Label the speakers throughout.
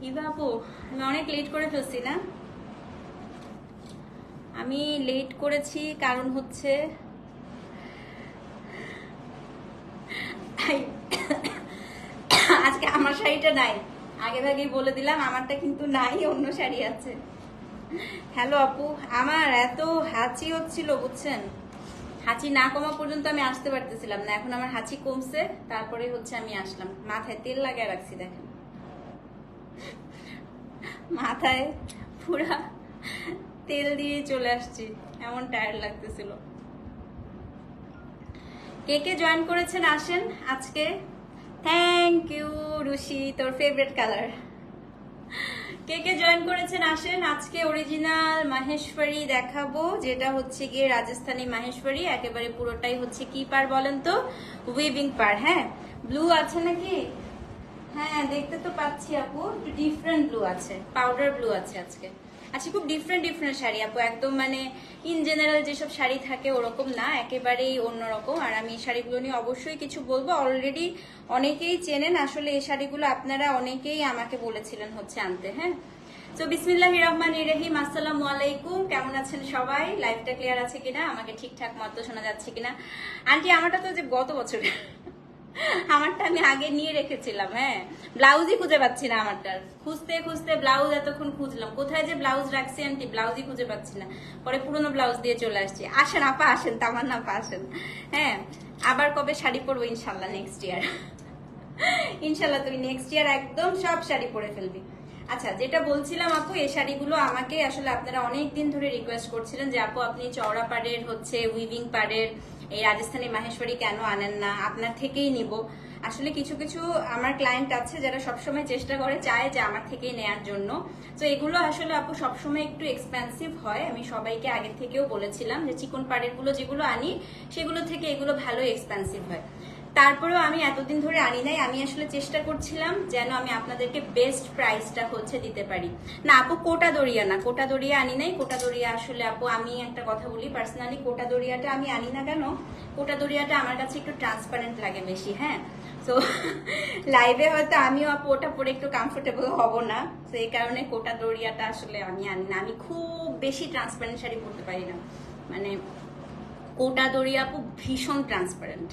Speaker 1: ইভা আপু, আমি অনেক লেট করে ফেলছি না? আমি লেট করেছি কারণ হচ্ছে আজকে আমার শাড়িটা নাই, আগে ভাগেই বলে দিলাম আমারটা কিন্তু নাই, অন্য শাড়ি আছে। হ্যালো আপু, আমার এত হাঁচি হচ্ছিল বুঝছেন, হাঁচি না কমা পর্যন্ত আমি আসতে পারতেছিলাম না। এখন আমার হাঁচি কমছে, তারপরে হচ্ছে আমি আসলাম। মাথায় তেল লাগিয়ে রাখছি, দেখেন মাথায় পুরা তেল দিয়ে চলে আসছি, এমন টায়ার্ড লাগতেছিল। কে কে জয়েন করেছেন আসেন আজকে। থ্যাংক ইউ রুশি, তোর ফেভারিট কালার। কে কে জয়েন করেছেন আসেন। আজকে অরিজিনাল মাহেশ্বরী দেখাবো, যেটা হচ্ছে গিয়ে রাজস্থানী মাহেশ্বরী, একেবারে পুরোটাই হচ্ছে কি পার বলেন তো, উইভিং পার। হ্যাঁ, ব্লু আছে নাকি? হ্যাঁ দেখতে তো পাচ্ছি আপু, একটু ডিফারেন্ট ব্লু আছে, পাউডার ব্লু আছে আজকে। আচ্ছা, খুব ডিফারেন্ট ডিফারেন্ট শাড়ি আপু, একদম মানে ইন জেনারেল যেসব শাড়ি থাকে ওরকম না, একেবারেই অন্যরকম। আর আমি এই শাড়িগুলো নিয়ে অবশ্যই কিছু বলবো। অলরেডি অনেকেই চেনেন আসলে এই শাড়িগুলো, আপনারা অনেকেই আমাকে বলেছিলেন হচ্ছে আনতে। হ্যাঁ, তো বিসমিল্লাহির রহমানির রহিম, আসসালামু আলাইকুম। কেমন আছেন সবাই? লাইভটা ক্লিয়ার আছে কিনা, আমাকে ঠিকঠাক মতো শোনা যাচ্ছে কিনা? আন্টি আমারটা তো যে গত বছর আমারটা আমি আগে নিয়ে রেখেছিলাম। হ্যাঁ, ব্লাউজই খুঁজে পাচ্ছি না আমারটার, খুঁজতে খুঁজতে ব্লাউজ এতক্ষণ খুঁজলাম, কোথায় যে ব্লাউজ রাখছি আন্টি, ব্লাউজই খুঁজে পাচ্ছি না। পরে পুরোনো ব্লাউজ দিয়ে চলে আসছি। আসেন আপা আসেন, তামান্না আপা আসেন। হ্যাঁ, আবার কবে শাড়ি পরবো ইনশাল্লাহ নেক্সট ইয়ার। ইনশাল্লাহ তুমি নেক্সট ইয়ার একদম সব শাড়ি পরে ফেলবি। আচ্ছা, যেটা বলছিলাম আপু, এই শাড়িগুলো আমাকে আসলে আপনারা অনেক দিন ধরে রিকোয়েস্ট করছিলেন যে আপু আপনি চওড়া পাড়ের হচ্ছে উইভিং পাড়ের এই রাজস্থানী মাহেশ্বরী কেন আনেন না, আপনার থেকেই নিব। আসলে কিছু কিছু আমার ক্লায়েন্ট আছে যারা সবসময় চেষ্টা করে, চায় যে আমার থেকেই নেয়ার জন্য। তো এগুলো আসলে আপু সবসময় একটু এক্সপেন্সিভ হয়, আমি সবাইকে আগে থেকেও বলেছিলাম যে চিকন পাড়ের গুলো যেগুলো আনি সেগুলো থেকে এগুলো ভালো এক্সপেন্সিভ হয়। তারপরেও আমি এতদিন ধরে আনি নাই, আমি আসলে চেষ্টা করছিলাম যেন আমি আপনাদেরকে বেস্ট প্রাইসটা হচ্ছে দিতে পারি। না আপু, কোটা দরিয়া না, কোটা দরিয়া আনি নাই। কোটা দরিয়া আসলে আপু আমি একটা কথা বলি, পার্সোনালি কোটা দরিয়াটা আমি আনি না কেন, কোটা দরিয়াটা আমার কাছে একটু ট্রান্সপারেন্ট লাগে বেশি। হ্যাঁ, তো লাইভে হয়তো আমিও আপু ওটা পরে একটু কমফোর্টেবল হব না, তো এই কারণে কোটা দরিয়াটা আসলে আমি আনি না। আমি খুব বেশি ট্রান্সপারেন্ট শাড়ি পরতে পারি না, মানে কোটা দরিয়া আপু ভীষণ ট্রান্সপারেন্ট,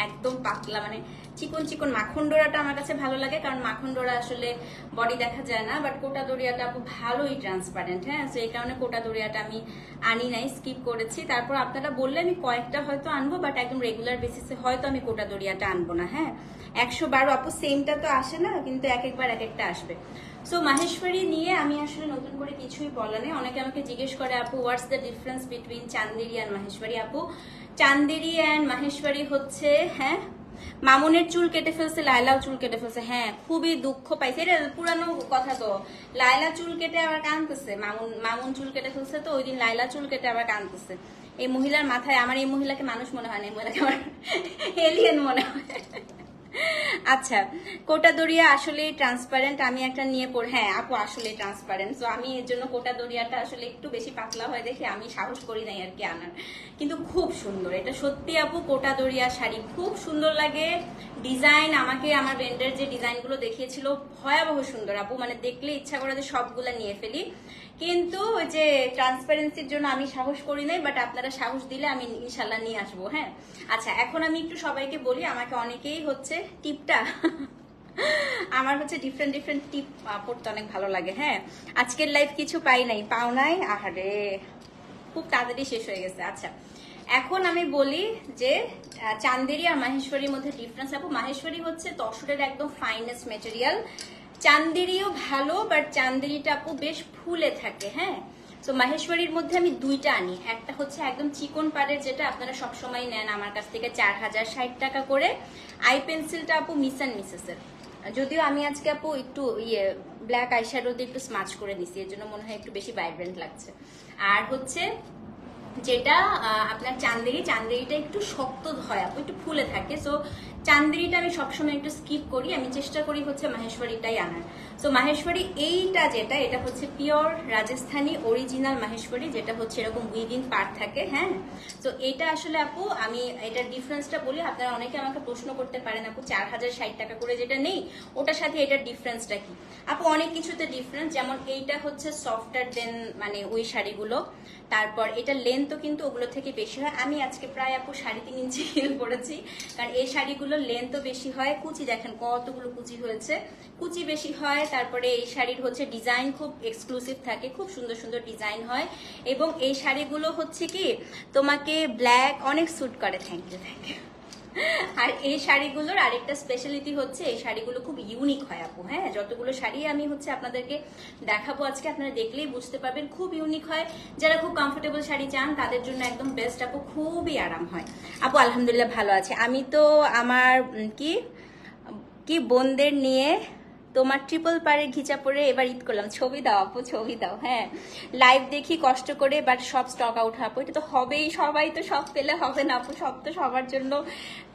Speaker 1: একদম পাতলা, মানে চিকন চিকন। মাখন ডোরাটা আমার কাছে ভালো লাগে, কারণ মাখন ডোরা আসলে বডি দেখা যায় না, বাট কোটা দরিয়াটা আপু ভালোই ট্রান্সপারেন্ট। হ্যাঁ, তো এই কারণে কোটা দরিয়াটা আমি আনি নাই, স্কিপ করেছি। তারপর আপনারা বললে আমি কয়েকটা হয়তো আনবো, বাট একদম রেগুলার বেসিসে হয়তো আমি কোটা দরিয়াটা আনবো না। হ্যাঁ, 112 আপু সেমটা তো আসে না, কিন্তু এক একবার এক একটা আসবে। সো মাহেশ্বরী নিয়ে আমি আসলে নতুন করে কিছুই বলা নেই। অনেকে আমাকে জিজ্ঞেস করে আপু what's the difference between Chanderi and Maheshwari. আপু চান্দেরি অ্যান্ড মাহেশ্বরী হচ্ছে, হ্যাঁ মামুনের চুল কেটে ফেলছে, লায়লাও চুল কেটে ফেলছে। হ্যাঁ, খুবই দুঃখ পাইছে, এটা পুরানো কথা তো। লায়লা চুল কেটে আবার কাঁদতেছে, মামুন চুল কেটে ফেলছে, তো ওই দিন লায়লা চুল কেটে আবার কাঁদতেছে। এই মহিলার মাথায়, আমার এই মহিলাকে মানুষ মনে হয় না, এই মহিলাকে আমার এলিয়েন মনে হয়। আচ্ছা, কোটা দরিয়া আসলে ট্রান্সপারেন্ট, আমি একটা নিয়ে পড়ি। হ্যাঁ আপু আসলে ট্রান্সপারেন্ট, তো আমি এর জন্য কোটা দরিয়াটা আসলে একটু বেশি পাতলা হয় দেখে আমি সাহস করি নাই আর কি আনার। কিন্তু খুব সুন্দর এটা সত্যি আপু, কোটা দরিয়া শাড়ি খুব সুন্দর লাগে। ডিজাইন আমাকে আমার ব্র্যান্ডের যে ডিজাইনগুলো দেখিয়েছিল ভয়াবহ সুন্দর আপু, মানে দেখলে ইচ্ছা করে যে সবগুলা নিয়ে ফেলি, কিন্তু ওই যে ট্রান্সপারেন্সির জন্য আমি সাহস করি নাই, বাট আপনারা সাহস দিলে আমি ইনশাল্লাহ নিয়ে আসবো। হ্যাঁ, আচ্ছা এখন আমি একটু সবাইকে বলি, আমাকে অনেকেই হচ্ছে টিপটা আমার হচ্ছে ডিফারেন্ট ডিফারেন্ট টিপ পড়তে অনেক ভালো লাগে। হ্যাঁ, আজকের লাইফ কিছু পাই নাই, পাও নাই, আহারে খুব তাড়াতাড়ি শেষ হয়ে গেছে। আচ্ছা এখন আমি বলি যে চান্দেরি আর মাহেশ্বরীর মধ্যে ডিফারেন্স। আপু মাহেশ্বরী হচ্ছে তসরের একদম ফাইনেস্ট মেটেরিয়াল, চান্দেরিও ভালো, বাট চান্দেরিটা আপু বেশ ফুলে থাকে। হ্যাঁ, তো মাহেশ্বরীর মধ্যে আমি দুইটা আনি, একটা হচ্ছে একদম চিকন পাড়ের যেটা আপনারা সবসময় নেন আমার কাছ থেকে 4060 টাকা করে। আই পেন্সিলটা আপু মিস অ্যান্ড মিসেসের, যদিও আমি আজকে আপু একটু ব্ল্যাক আইশ্যাডো দিয়ে একটু স্মাচ করে নিছি, এর জন্য মনে হয় একটু বেশি ভাইব্রেন্ট লাগছে। আর হচ্ছে যেটা আপনার চান্দেরিটা একটু শক্ত হয় আপু, একটু ফুলে থাকে। সো চান্দেরিটা আমি সবসময় একটু স্কিপ করি, আমি চেষ্টা করি হচ্ছে মাহেশ্বরীটাই আনার। তো মাহেশ্বরী এইটা যেটা, এটা হচ্ছে পিওর রাজস্থানী অরিজিনাল মাহেশ্বরী, যেটা হচ্ছে এরকম উইভিং পার্ট থাকে। হ্যাঁ, তো এটা আসলে আপু আমি এটার ডিফারেন্সটা বলি, আপনারা অনেকে আমাকে প্রশ্ন করতে পারেন আপু 4060 টাকা করে যেটা নেই ওটার সাথে এটার ডিফারেন্সটা কি। আপু অনেক কিছুতে ডিফারেন্স, যেমন এইটা হচ্ছে সফটার দেন মানে ওই শাড়িগুলো, তারপর এটা লেন্থও কিন্তু ওগুলো থেকে বেশি হয়। আমি আজকে প্রায় আপু 3.5 ইঞ্চি হিল পরেছি, কারণ এই শাড়িগুলোর লেন্থও বেশি হয়, কুচি দেখেন কতগুলো কুচি হয়েছে, কুচি বেশি হয়। তারপরে এই শাড়ির হচ্ছে ডিজাইন খুব এক্সক্লুসিভ থাকে, খুব সুন্দর সুন্দর ডিজাইন হয়, এবং এই শাড়িগুলো হচ্ছে কি তোমাকে ব্ল্যাক অনেক স্যুট করে। Thank you thank you. আর এই শাড়িগুলোর আরেকটা স্পেশালিটি হচ্ছে এই শাড়িগুলো খুব ইউনিক হয় আপু। হ্যাঁ, যতগুলো শাড়ি আমি হচ্ছে আপনাদেরকে দেখাবো আজকে, আপনারা দেখলেই বুঝতে পারবেন খুব ইউনিক হয়। যারা খুব কমফোর্টেবল শাড়ি চান তাদের জন্য একদম বেস্ট আপু, খুবই আরাম হয়। আপু আলহামদুলিল্লাহ ভালো আছে। আমি তো আমার কি কি বোনদের নিয়ে তোমার ট্রিপল পাড়ের ঘিচা পরে এবার ঈদ করলাম। ছবি দাও আপু, ছবি দাও। হ্যাঁ, লাইভ দেখি কষ্ট করে, বাট সব স্টক আউট আপু। এটা তো হবেই, সবাই তো সব পেলে হবে না আপু, সব তো সবার জন্য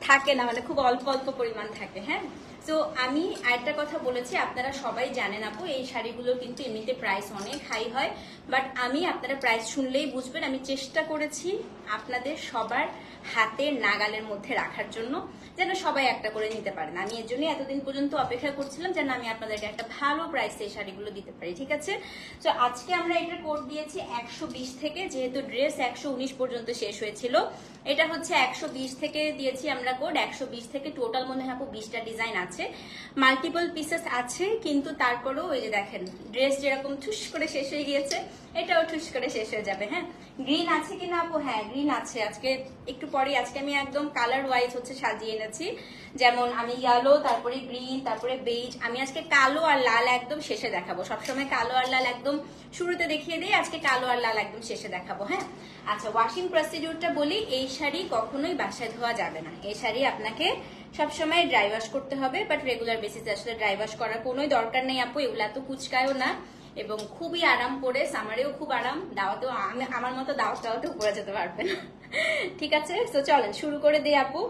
Speaker 1: থাকে না, মানে খুব অল্প অল্প পরিমাণ থাকে। হ্যাঁ, তো আমি আরেকটা কথা বলেছি, আপনারা সবাই জানেন আপু এই শাড়িগুলো কিন্তু এমনিতে প্রাইস অনেক হাই হয়, বাট আমি আপনারা প্রাইস শুনলেই বুঝবেন আমি চেষ্টা করেছি আপনাদের সবার হাতের নাগালের মধ্যে রাখার জন্য, যেন সবাই একটা করে নিতে পারেন। আমি এর জন্য এতদিন পর্যন্ত অপেক্ষা করছিলাম যেন আমি আপনাদেরকে একটা ভালো প্রাইসে এই শাড়িগুলো দিতে পারি। ঠিক আছে, তো আজকে আমরা এটার কোড দিয়েছি 120 থেকে, যেহেতু ড্রেস 119 পর্যন্ত শেষ হয়েছিল, এটা হচ্ছে 120 থেকে দিয়েছি আমরা কোড। 120 থেকে টোটাল মনে হয় 20টা ডিজাইন আছে, মাল্টিপল পিসেস আছে, কিন্তু তারপরেও ওই যে দেখেন ড্রেস যেরকম ঠুস করে শেষ হয়ে গিয়েছে, এটাও ঠুস করে শেষ হয়ে যাবে। হ্যাঁ, গ্রিন আছে কিনা আপু? হ্যাঁ, গ্রিন আছে। আজকে একটু পরে, আজকে আমি একদম কালার ওয়াইজ হচ্ছে সাজিয়ে এনেছি, যেমন আমি ইয়েলো, তারপরে গ্রিন, তারপরে বেজ। আমি আজকে কালো আর লাল একদম শেষে দেখাবো, সবসময় কালো আর লাল একদম শুরুতে দেখিয়ে দিই, আজকে কালো আর লাল একদম শেষে দেখাবো। হ্যাঁ, আচ্ছা ওয়াশিং প্রসিডিউরটা বলি, এই শাড়ি কখনোই বাসায় ধোয়া যাবে না, এই শাড়ি আপনাকে সবসময় ড্রাই ওয়াশ করতে হবে, বাট রেগুলার বেসিসে আসলে ড্রাই ওয়াশ করার কোনোই দরকার নেই আপু, এগুলো এত কুচকায়ও না, এবং খুবই আরাম পরে, সামারেও খুব আরাম, দাওয়াতেও আমার মতো দাওয়াতেও পরে যেতে পারবেন। ঠিক আছে, তো চলেন শুরু করে দিই আপু।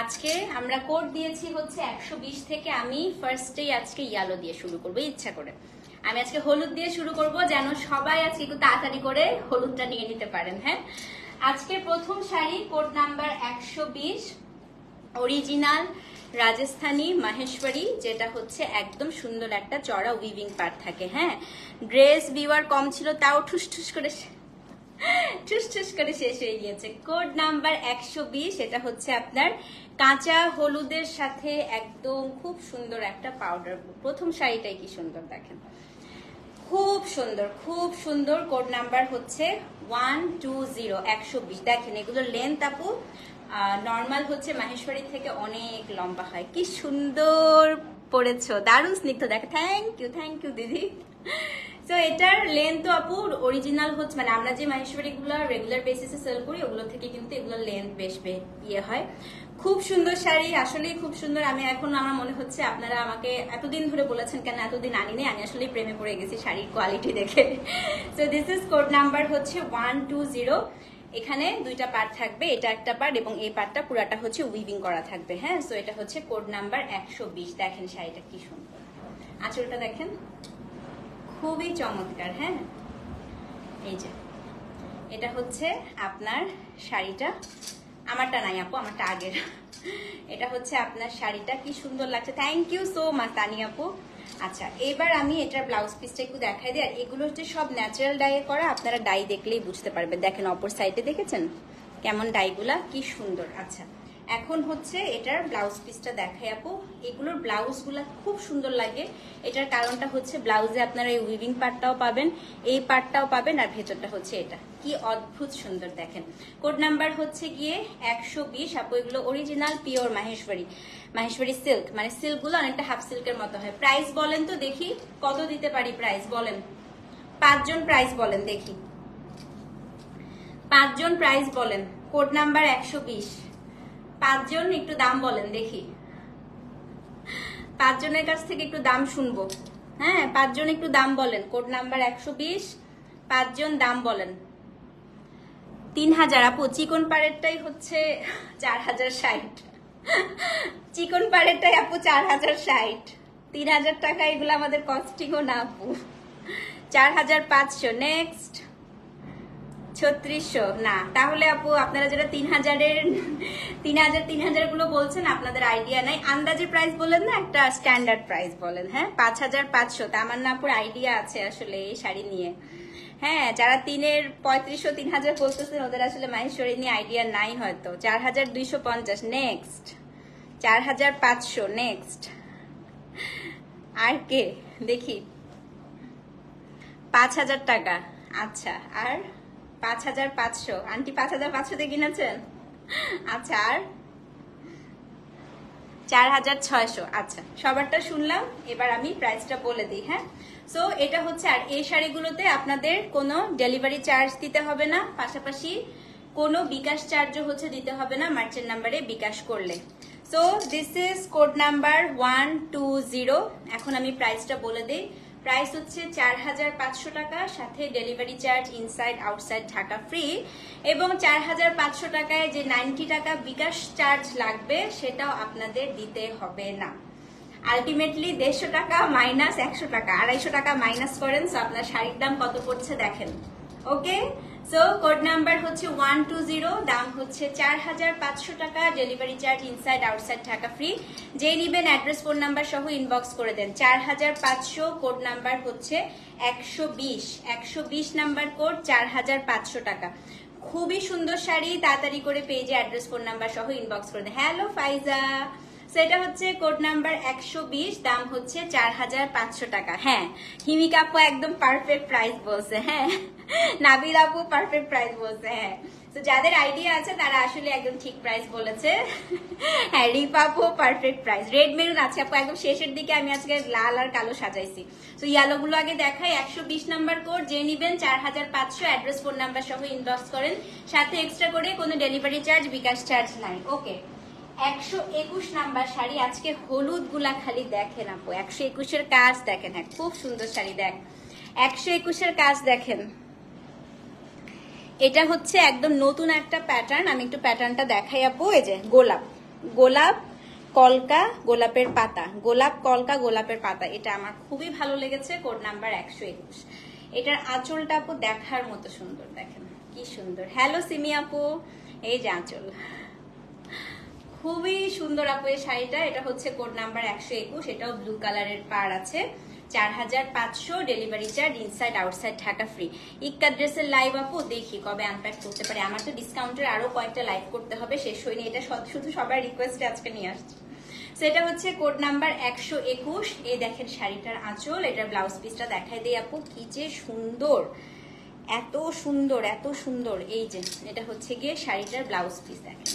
Speaker 1: আজকে আমরা কোড দিয়েছি হচ্ছে 120 থেকে, আমি ফার্স্টেই আজকে ইয়েলো দিয়ে শুরু করবো ইচ্ছা করে। আমি আজকে হলুদ দিয়ে শুরু করব, যেন সবাই আজকে একটু তাড়াতাড়ি করে হলুদটা নিয়ে নিতে পারেন। হ্যাঁ, আজকে প্রথম sari code number 120, original Rajasthani Maheshwari, যেটা হচ্ছে একদম সুন্দর একটা চড়া উইভিং পার্ট থাকে। হ্যাঁ, ড্রেস ভিউয়ার কম ছিল, তাও ঠুস ঠুস করে শেষ হয়ে গিয়েছে। কোড নাম্বার 120, এটা হচ্ছে আপনার কাঁচা হলুদের সাথে একদম খুব সুন্দর একটা পাউডার। প্রথম শাড়িটাই কি সুন্দর দেখেন, খুব সুন্দর খুব সুন্দর। কোড নাম্বার হচ্ছে 120, 120। দেখেন এগুলোর লেন্থ আপু নর্মাল হচ্ছে মাহেশ্বরী থেকে অনেক লম্বা হয়। কি সুন্দর পরেছো, দারুণ স্নিগ্ধ। দেখে, থ্যাংক ইউ দিদি। তো এটার লেন্থ আপু অরিজিনাল হচ্ছে, মানে আমরা যে মাহেশ্বরী গুলো রেগুলার বেসিসে সেল করি ওগুলো থেকে কিন্তু এগুলোর লেন্থ বেশ ইয়ে হয়। খুব সুন্দর শাড়ি, আসলেই খুব সুন্দর। আমি এখন আমার মনে হচ্ছে আপনারা আমাকে এতদিন ধরে বলেছেন কেন এতদিন আনিনি, আমি আসলে প্রেমে পড়ে গেছি শাড়ির কোয়ালিটি দেখে। So this is code number হচ্ছে 120। এখানে দুইটা পার্ট থাকবে, এটা একটা পার্ট এবং এই পার্টটা পুরাটা হচ্ছে উইভিং করা থাকবে। হ্যাঁ, সো এটা হচ্ছে কোড নাম্বার 120। দেখেন শাড়িটা কি সুন্দর, আঁচলটা দেখেন খুবই চমৎকার। হ্যাঁ, এই যে এটা হচ্ছে আপনার শাড়িটা, আমারটা নাই আপু, আমারটা আগের। এটা হচ্ছে আপনার শাড়িটা, কি সুন্দর লাগছে। থ্যাংক ইউ সো মাচ তানি আপু। আচ্ছা, এবার আমি এটার ব্লাউজ পিসটা একটু দেখাই দিই। আর এগুলো হচ্ছে সব ন্যাচারাল ডাইয়ে করা, আপনারা ডাই দেখলেই বুঝতে পারবেন। দেখেন অপর সাইডে দেখেছেন কেমন ডাইগুলা, কি সুন্দর। আচ্ছা, এখন হচ্ছে এটার ব্লাউজ পিসটা দেখাই আপু। এগুলোর ব্লাউজগুলা খুব সুন্দর লাগে, এটার কারণটা হচ্ছে ব্লাউজে আপনারা এই উইভিং পার্টটাও পাবেন, এই পার্টটাও পাবেন, আর ভেতরটা হচ্ছে এটা, কি অদ্ভুত সুন্দর। দেখেন কোড নাম্বার হচ্ছে গিয়ে 120 আপু। এগুলো অরিজিনাল পিওর মাহেশ্বরী সিল্ক, মানে সিল্কগুলো অনেকটা হাফ সিল্কের মতো হয়। প্রাইস বলেন তো দেখি কত দিতে পারি, প্রাইস বলেন, 5 জন প্রাইস বলেন দেখি, 5 জন প্রাইস বলেন। কোড নাম্বার 120, 5 জন একটু দাম বলেন দেখি, 5 জনের কাছ থেকে একটু দাম শুনবো। হ্যাঁ, 5 জন একটু দাম বলেন। কোড নাম্বার 120, 5 জন দাম বলেন। 3000 আপু, চিকন পাড়েরটাই হচ্ছে 4060। চিকন পাড়েরটাই আপু 4060, 3000 টাকা এগুলো আমাদের কস্টিংও না আপু। 4500। নেক্সট 3600 না, তাহলে আপু আপনারা যারা 3000 গুলো বলছেন আপনাদের আইডিয়া নাই, আন্দাজে প্রাইস বলেন না, একটা স্ট্যান্ডার্ড প্রাইস বলেন। হ্যাঁ 5500, আমার না আপুর আইডিয়া আছে আসলে এই শাড়ি নিয়ে। হ্যাঁ যারা 3500 3000 বলতেছেন ওদের আসলে মাহেশ্বরী নিয়ে আইডিয়া নাই হয়তো। 4250। নেক্সট 4500। নেক্সট আর কে দেখি, 5000 টাকা। আচ্ছা আর 5500, আন্টি 5500 দিয়ে কিনেছেন? আচ্ছা আর 4600। আচ্ছা সবারটা শুনলাম, এবার আমি প্রাইসটা বলে দিই। হ্যাঁ সো এটা হচ্ছে, আর এই শাড়িগুলোতে আপনাদের কোনো ডেলিভারি চার্জ দিতে হবে না, পাশাপাশি কোনো বিকাশ চার্জও হচ্ছে দিতে হবে না মার্চেন্ট নাম্বারে বিকাশ করলে। So this is code number 120। এখন আমি প্রাইসটা বলে দিই। প্রাইস হচ্ছে 4500 টাকা, সাথে delivery charge inside outside Dhaka free, এবং 4500 টাকায় যে 90 টাকা বিকাশ চার্জ লাগবে সেটাও আপনাদের দিতে হবে না। আলটিমেটলি 150 টাকা মাইনাস 100 টাকা, 250 টাকা মাইনাস করেন, সো আপনার শাড়ির দাম কত পড়ছে দেখেন। ওকে সো কোড নাম্বার হচ্ছে 120, দাম হচ্ছে 4500 টাকা, delivery charge inside outside Dhaka free. যেই নিবেন অ্যাড্রেস ফোন নাম্বার সহ ইনবক্স করে দেন। 4500, কোড নাম্বার হচ্ছে 120 নাম্বার কোড, 4500 টাকা। খুবই সুন্দর শাড়ি, তাড়াতাড়ি করে পেজে অ্যাড্রেস ফোন নাম্বার সহ ইনবক্স করে দেন। হ্যালো ফাইজা, সেটা হচ্ছে কোড নাম্বার 120, দাম হচ্ছে 4500 টাকা। হ্যাঁ হিমিকা আপু একদম পারফেক্ট প্রাইস বলছে। হ্যাঁ নাবিল আপু পারফেক্ট প্রাইস বলছে। হ্যাঁ তো যাদের আইডিয়া আছে তারা আসলে একদম ঠিক প্রাইস বলেছে। হ্যাঁ রিপা আপু পারফেক্ট প্রাইস। রেড মেরুন আছে আপু একদম শেষের দিকে, আমি আজকে লাল আর কালো সাজাইছি। তো ইয়ালো গুলো আগে দেখাই। 120 নাম্বার কোড, যে নিবেন 4500, অ্যাড্রেস ফোন নাম্বার সহ ইনবক্স করেন, সাথে এক্সট্রা করে কোনো ডেলিভারি চার্জ বিকাশ চার্জ নাই। ওকে 121 নাম্বার শাড়ি, আজকে হলুদ গুলা খালি দেখেন আপু, 121 কাজ দেখেন। হ্যাঁ খুব সুন্দর শাড়ি, দেখ 121 কাজ দেখেন। এটা হচ্ছে একদম নতুন একটা প্যাটার্ন, আমি একটু প্যাটার্নটা দেখাই আপু। এই যে গোলাপ, গোলাপ কলকা গোলাপের পাতা, গোলাপ কলকা গোলাপের পাতা, এটা আমার খুবই ভালো লেগেছে। Code number 121। এটার আঁচলটা আপু দেখার মতো সুন্দর, দেখেন কি সুন্দর। হ্যালো সিমি আপু, এই যে আঁচল খুবই সুন্দর আপু এই শাড়িটা। এটা হচ্ছে কোড নাম্বার 121, এটাও ব্লু কালারের পার আছে। 4500, delivery charge inside outside Dhaka free. ইক্কা ড্রেসের লাইভ আপু দেখি কবে আনপ্যাক করতে পারে, আমার তো ডিসকাউন্টের আরো কয়েকটা লাইভ করতে হবে, শেষ হয়নি। এটা শুধু সবার রিকোয়েস্টে আজকে নিয়ে আসছি। সেটা হচ্ছে কোড নাম্বার 121। এই দেখেন শাড়িটার আঁচল, এটার ব্লাউজ পিসটা দেখাই দেই আপু, কি যে সুন্দর, এত সুন্দর এত সুন্দর। এই যে এটা হচ্ছে গিয়ে শাড়িটার ব্লাউজ পিস, দেখেন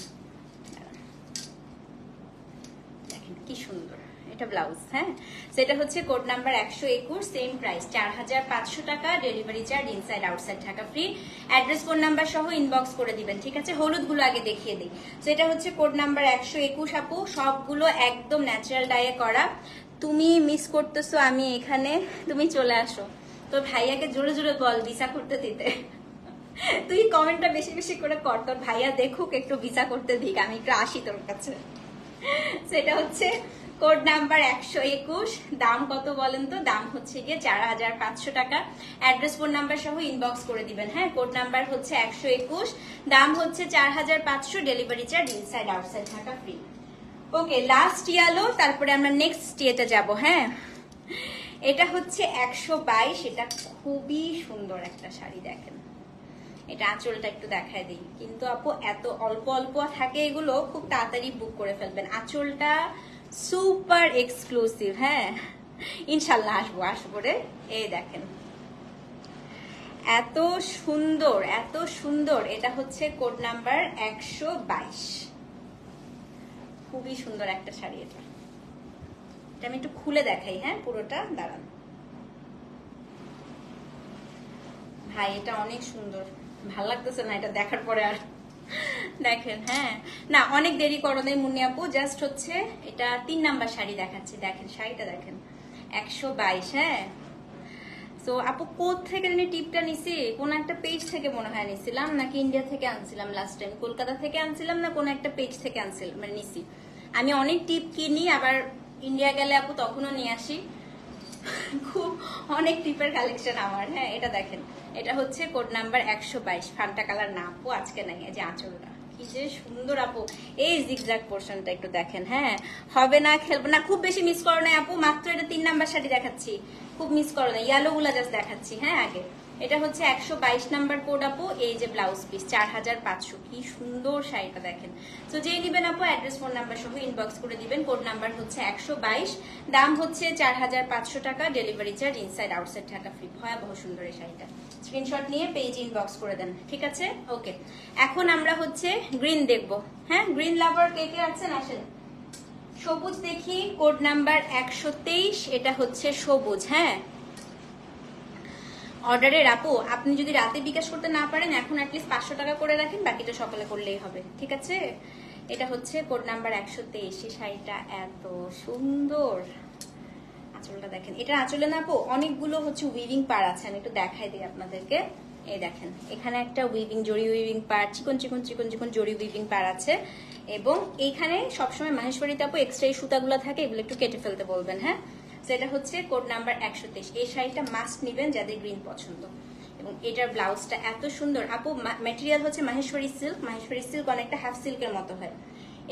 Speaker 1: কি সুন্দর, এটা ব্লাউজ। হ্যাঁ সেটা হচ্ছে কোড নাম্বার 121, সেম প্রাইস 4500 টাকা, delivery charge inside outside Dhaka free. Address phone number সহ ইনবক্স করে দিবেন, ঠিক আছে। হলুদ গুলো আগে দেখিয়ে দিই। সেটা হচ্ছে কোড নাম্বার 121 আপু, সবগুলো একদম ন্যাচারাল ডাইয়ে করা। তুমি মিস করতেছো আমি এখানে, তুমি চলে আসো। তোর ভাইয়াকে জোরে জোরে বল ভিসা করতে দিতে। তুই কমেন্টটা বেশি বেশি করে কর, তোর ভাইয়া দেখুক একটু ভিসা করতে দিক, আমি একটু আসি তোর কাছে। সেটা হচ্ছে কোড নাম্বার 121, দাম কত বলেন তো? দাম হচ্ছে গিয়ে 4500 টাকা। অ্যাড্রেস ফোন নাম্বার সহ ইনবক্স করে দিবেন। হ্যাঁ কোড নাম্বার হচ্ছে 121, দাম হচ্ছে 4500, delivery charge inside outside Dhaka free. Okay last yellow, তারপরে আমরা নেক্সট ইয়েতে যাব। হ্যাঁ এটা হচ্ছে 122, এটা খুবই সুন্দর একটা শাড়ি, দেখেন এটা আঁচলটা একটু দেখায় দিই। কিন্তু আপু এত অল্প অল্প থাকে এগুলো, খুব তাড়াতাড়ি বুক করে ফেলবেন। আঁচলটা সুপার এক্সক্লুসিভ। হ্যাঁ ইনশাল্লাহ আসবো রে। এই দেখেন এত সুন্দর এত সুন্দর। এটা হচ্ছে কোড নাম্বার 122, খুবই সুন্দর একটা শাড়ি। এটা আমি একটু খুলে দেখাই। হ্যাঁ পুরোটা দাঁড়ান ভাই, এটা অনেক সুন্দর, ভাল লাগতেছে না এটা দেখার পরে আর। দেখেন হ্যাঁ না অনেক দেরি করো নাই মুন্নি আপু, জাস্ট হচ্ছে এটা 3 নাম্বার শাড়ি দেখাচ্ছি। দেখেন শাড়িটা দেখেন 122। হ্যাঁ তো আপু কোথ থেকে জানি টিপটা নিছি, কোন একটা পেজ থেকে মনে হয় নিছিলাম, নাকি ইন্ডিয়া থেকে আনছিলাম লাস্ট টাইম, কলকাতা থেকে আনছিলাম না কোন একটা পেজ থেকে আনছিলাম মানে নিছি। আমি অনেক টিপ কিনি, আবার ইন্ডিয়া গেলে আপু তখনও নিয়ে আসি। খুব অনেক টিপের কালেকশন আমার। হ্যাঁ, এটা দেখেন, এটা হচ্ছে কোড নাম্বার 122, ফান্টা কালার না আপু, আজকে নাই। এই যে আঁচলটা কি যে সুন্দর আপু, এই জিগজ্যাগ পোর্শনটা একটু দেখেন। হ্যাঁ, হবে না, খেলবো না, খুব বেশি মিস করো না আপু, মাত্র এটা 3 নাম্বার শাড়ি দেখাচ্ছি, খুব মিস করো না, ইয়েলো গুলা জাস্ট দেখাচ্ছি। হ্যাঁ, আগে এটা হচ্ছে 122 নাম্বার কোড আপু, এই যে ব্লাউজ পিস 4500, কি সুন্দর শাড়িটা দেখেন। তো যেই নিবেন আপু অ্যাড্রেস ফোন নাম্বার সহ ইনবক্স করে দিবেন। কোড নাম্বার হচ্ছে 122, দাম হচ্ছে 4500 টাকা, delivery charge inside outside Dhaka free. ভয়াবহ সুন্দর এই শাড়িটা, স্ক্রিনশট নিয়ে পেজ ইনবক্স করে দেন, ঠিক আছে? ওকে, এখন আমরা হচ্ছে গ্রিন দেখবো। হ্যাঁ, গ্রিন লাভার কে কে আছেন আসেন। সবুজ দেখি, কোড নাম্বার 123, এটা হচ্ছে সবুজ। হ্যাঁ, অর্ডারের আপু আপনি যদি রাতে বিকাশ করতে না পারেন, এখন অ্যাটলিস্ট 500 টাকা করে রাখেন, বাকিটা সকালে করলেই হবে, ঠিক আছে? এটা হচ্ছে কোড নাম্বার 123, এই শাড়িটা এত সুন্দর। আঁচলটা দেখেন, এটা আঁচলে না আপু অনেকগুলো হচ্ছে উইভিং পার আছে, আমি একটু দেখাই দিই আপনাদেরকে। এই দেখেন, এখানে একটা উইভিং, জরি উইভিং পার, চিকন চিকন চিকন চিকন জরি উইভিং পার আছে, এবং এইখানে সবসময় মাহেশ্বরীতে আপু এক্সট্রা এই সুতাগুলো থাকে, এগুলো একটু কেটে ফেলতে বলবেন। হ্যাঁ, সেটা হচ্ছে কোড নাম্বার 123। এই শাড়িটা মাস্ট নিবেন যাদের গ্রিন পছন্দ, এবং এটার ব্লাউজটা এত সুন্দর আপু। ম্যাটেরিয়াল হচ্ছে মাহেশ্বরী সিল্ক, মাহেশ্বরী সিল্ক অনেকটা হাফ সিল্কের মতো হয়।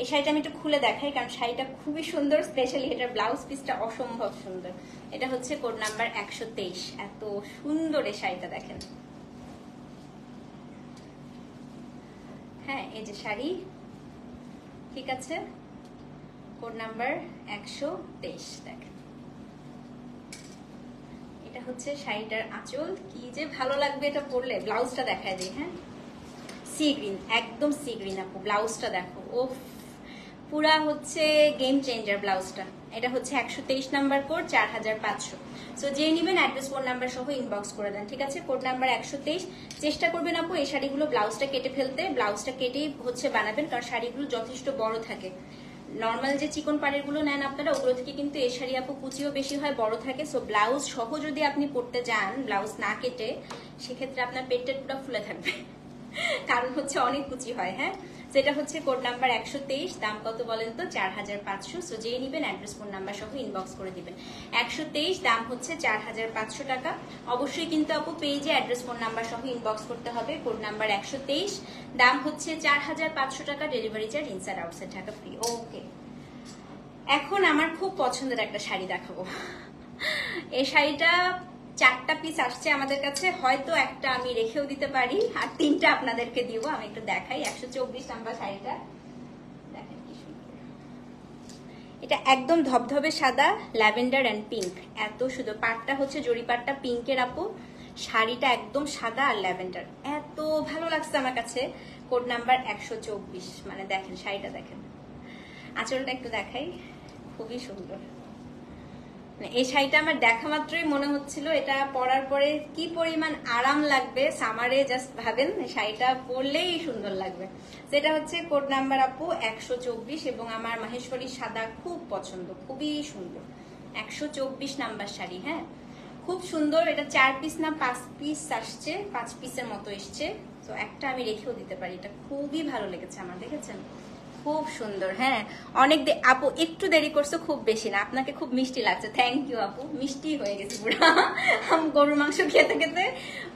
Speaker 1: এই শাড়িটা আমি একটু খুলে দেখাই, কারণ শাড়িটা খুবই সুন্দর, স্পেশালি এটার ব্লাউজ পিসটা অসম্ভব সুন্দর। এটা হচ্ছে কোড নাম্বার 123, এত সুন্দর এই শাড়িটা দেখেন। হ্যাঁ, এই যে শাড়ি, ঠিক আছে, কোড নাম্বার 123 দেখেন। এটা হচ্ছে শাড়িটার আঁচল, কি যে ভালো লাগবে এটা পরলে। ব্লাউজটা দেখায় দিই। হ্যাঁ, সি গ্রিন, একদম সি গ্রিন আপু, ব্লাউজটা দেখো, ও পুরা হচ্ছে গেম চেঞ্জার ব্লাউজটা। এটা হচ্ছে 123 নাম্বার কোড, 4500। সো যে নিবেন অ্যাড্রেস ফোন নাম্বার সহ ইনবক্স করে দেন, ঠিক আছে? Code number 123। চেষ্টা করবেন আপু এই শাড়িগুলো ব্লাউজটা কেটে ফেলতে, ব্লাউজটা কেটেই হচ্ছে বানাবেন, কারণ শাড়িগুলো যথেষ্ট বড় থাকে। নর্মাল যে চিকন পাড়ের গুলো নেন আপনারা, ওগুলো থেকে কিন্তু এই শাড়ি আপু কুচিও বেশি হয়, বড় থাকে। সো ব্লাউজ সহ যদি আপনি পরতে যান, ব্লাউজ না কেটে, সেক্ষেত্রে আপনার পেটটা পুরো ফুলে থাকবে, কারণ হচ্ছে অনেক কুচি হয়। হ্যাঁ, সেটা হচ্ছে কোড নাম্বার 123, দাম কত বলেন তো? 4500। সো যেই নিবেন অ্যাড্রেস ফোন নাম্বার সহ ইনবক্স করে দিবেন। 123, দাম হচ্ছে 4500 টাকা। অবশ্যই কিন্তু আপু পেজে অ্যাড্রেস ফোন নাম্বার সহ ইনবক্স করতে হবে। কোড নাম্বার 123, দাম হচ্ছে 4500 টাকা, delivery charge inside outside Dhaka free. Okay, এখন আমার খুব পছন্দের একটা শাড়ি দেখাবো। এই শাড়িটা 4টা পিস আসছে আমাদের কাছে, হয়তো একটা আমি রেখেও দিতে পারি, আর 3টা আপনাদেরকে দিব। আমি একটু দেখাই 124 নাম্বার শাড়িটা দেখেন, কি সুন্দর। এটা একদম ধবধবে সাদা, ল্যাভেন্ডার এন্ড পিঙ্ক, এত সুন্দর। পাটটা হচ্ছে জরি পাটটা পিঙ্কের আপু, শাড়িটা একদম সাদা আর ল্যাভেন্ডার, এত ভালো লাগছে আমার কাছে। কোড নাম্বার 124, মানে দেখেন শাড়িটা দেখেন, আঁচলটা একটু দেখাই, খুবই সুন্দর। এই শাড়িটা আমার দেখা মাত্রই মনে হচ্ছিল এটা পরার পরে কি পরিমাণ আরাম লাগবে সামারে, জাস্ট ভাবেন শাড়িটা পরলেই সুন্দর লাগবে। সেটা হচ্ছে কোড নাম্বার আপু 124, এবং আমার মাহেশ্বরী সাদা খুব পছন্দ, খুবই সুন্দর। 124 নাম্বার শাড়ি। হ্যাঁ, খুব সুন্দর। এটা 4 পিস না 5 পিস আসছে, 5 পিসের মতো এসছে। তো একটা আমি রেখেও দিতে পারি, এটা খুবই ভালো লেগেছে আমার, দেখেছেন খুব সুন্দর। হ্যাঁ, অনেক আপু একটু দেরি করছো, খুব বেশি না, আপনাকে খুব মিষ্টি লাগছে। থ্যাংক ইউ আপু, মিষ্টি হয়ে গেছি পুরা, গরুর মাংস খেতে খেতে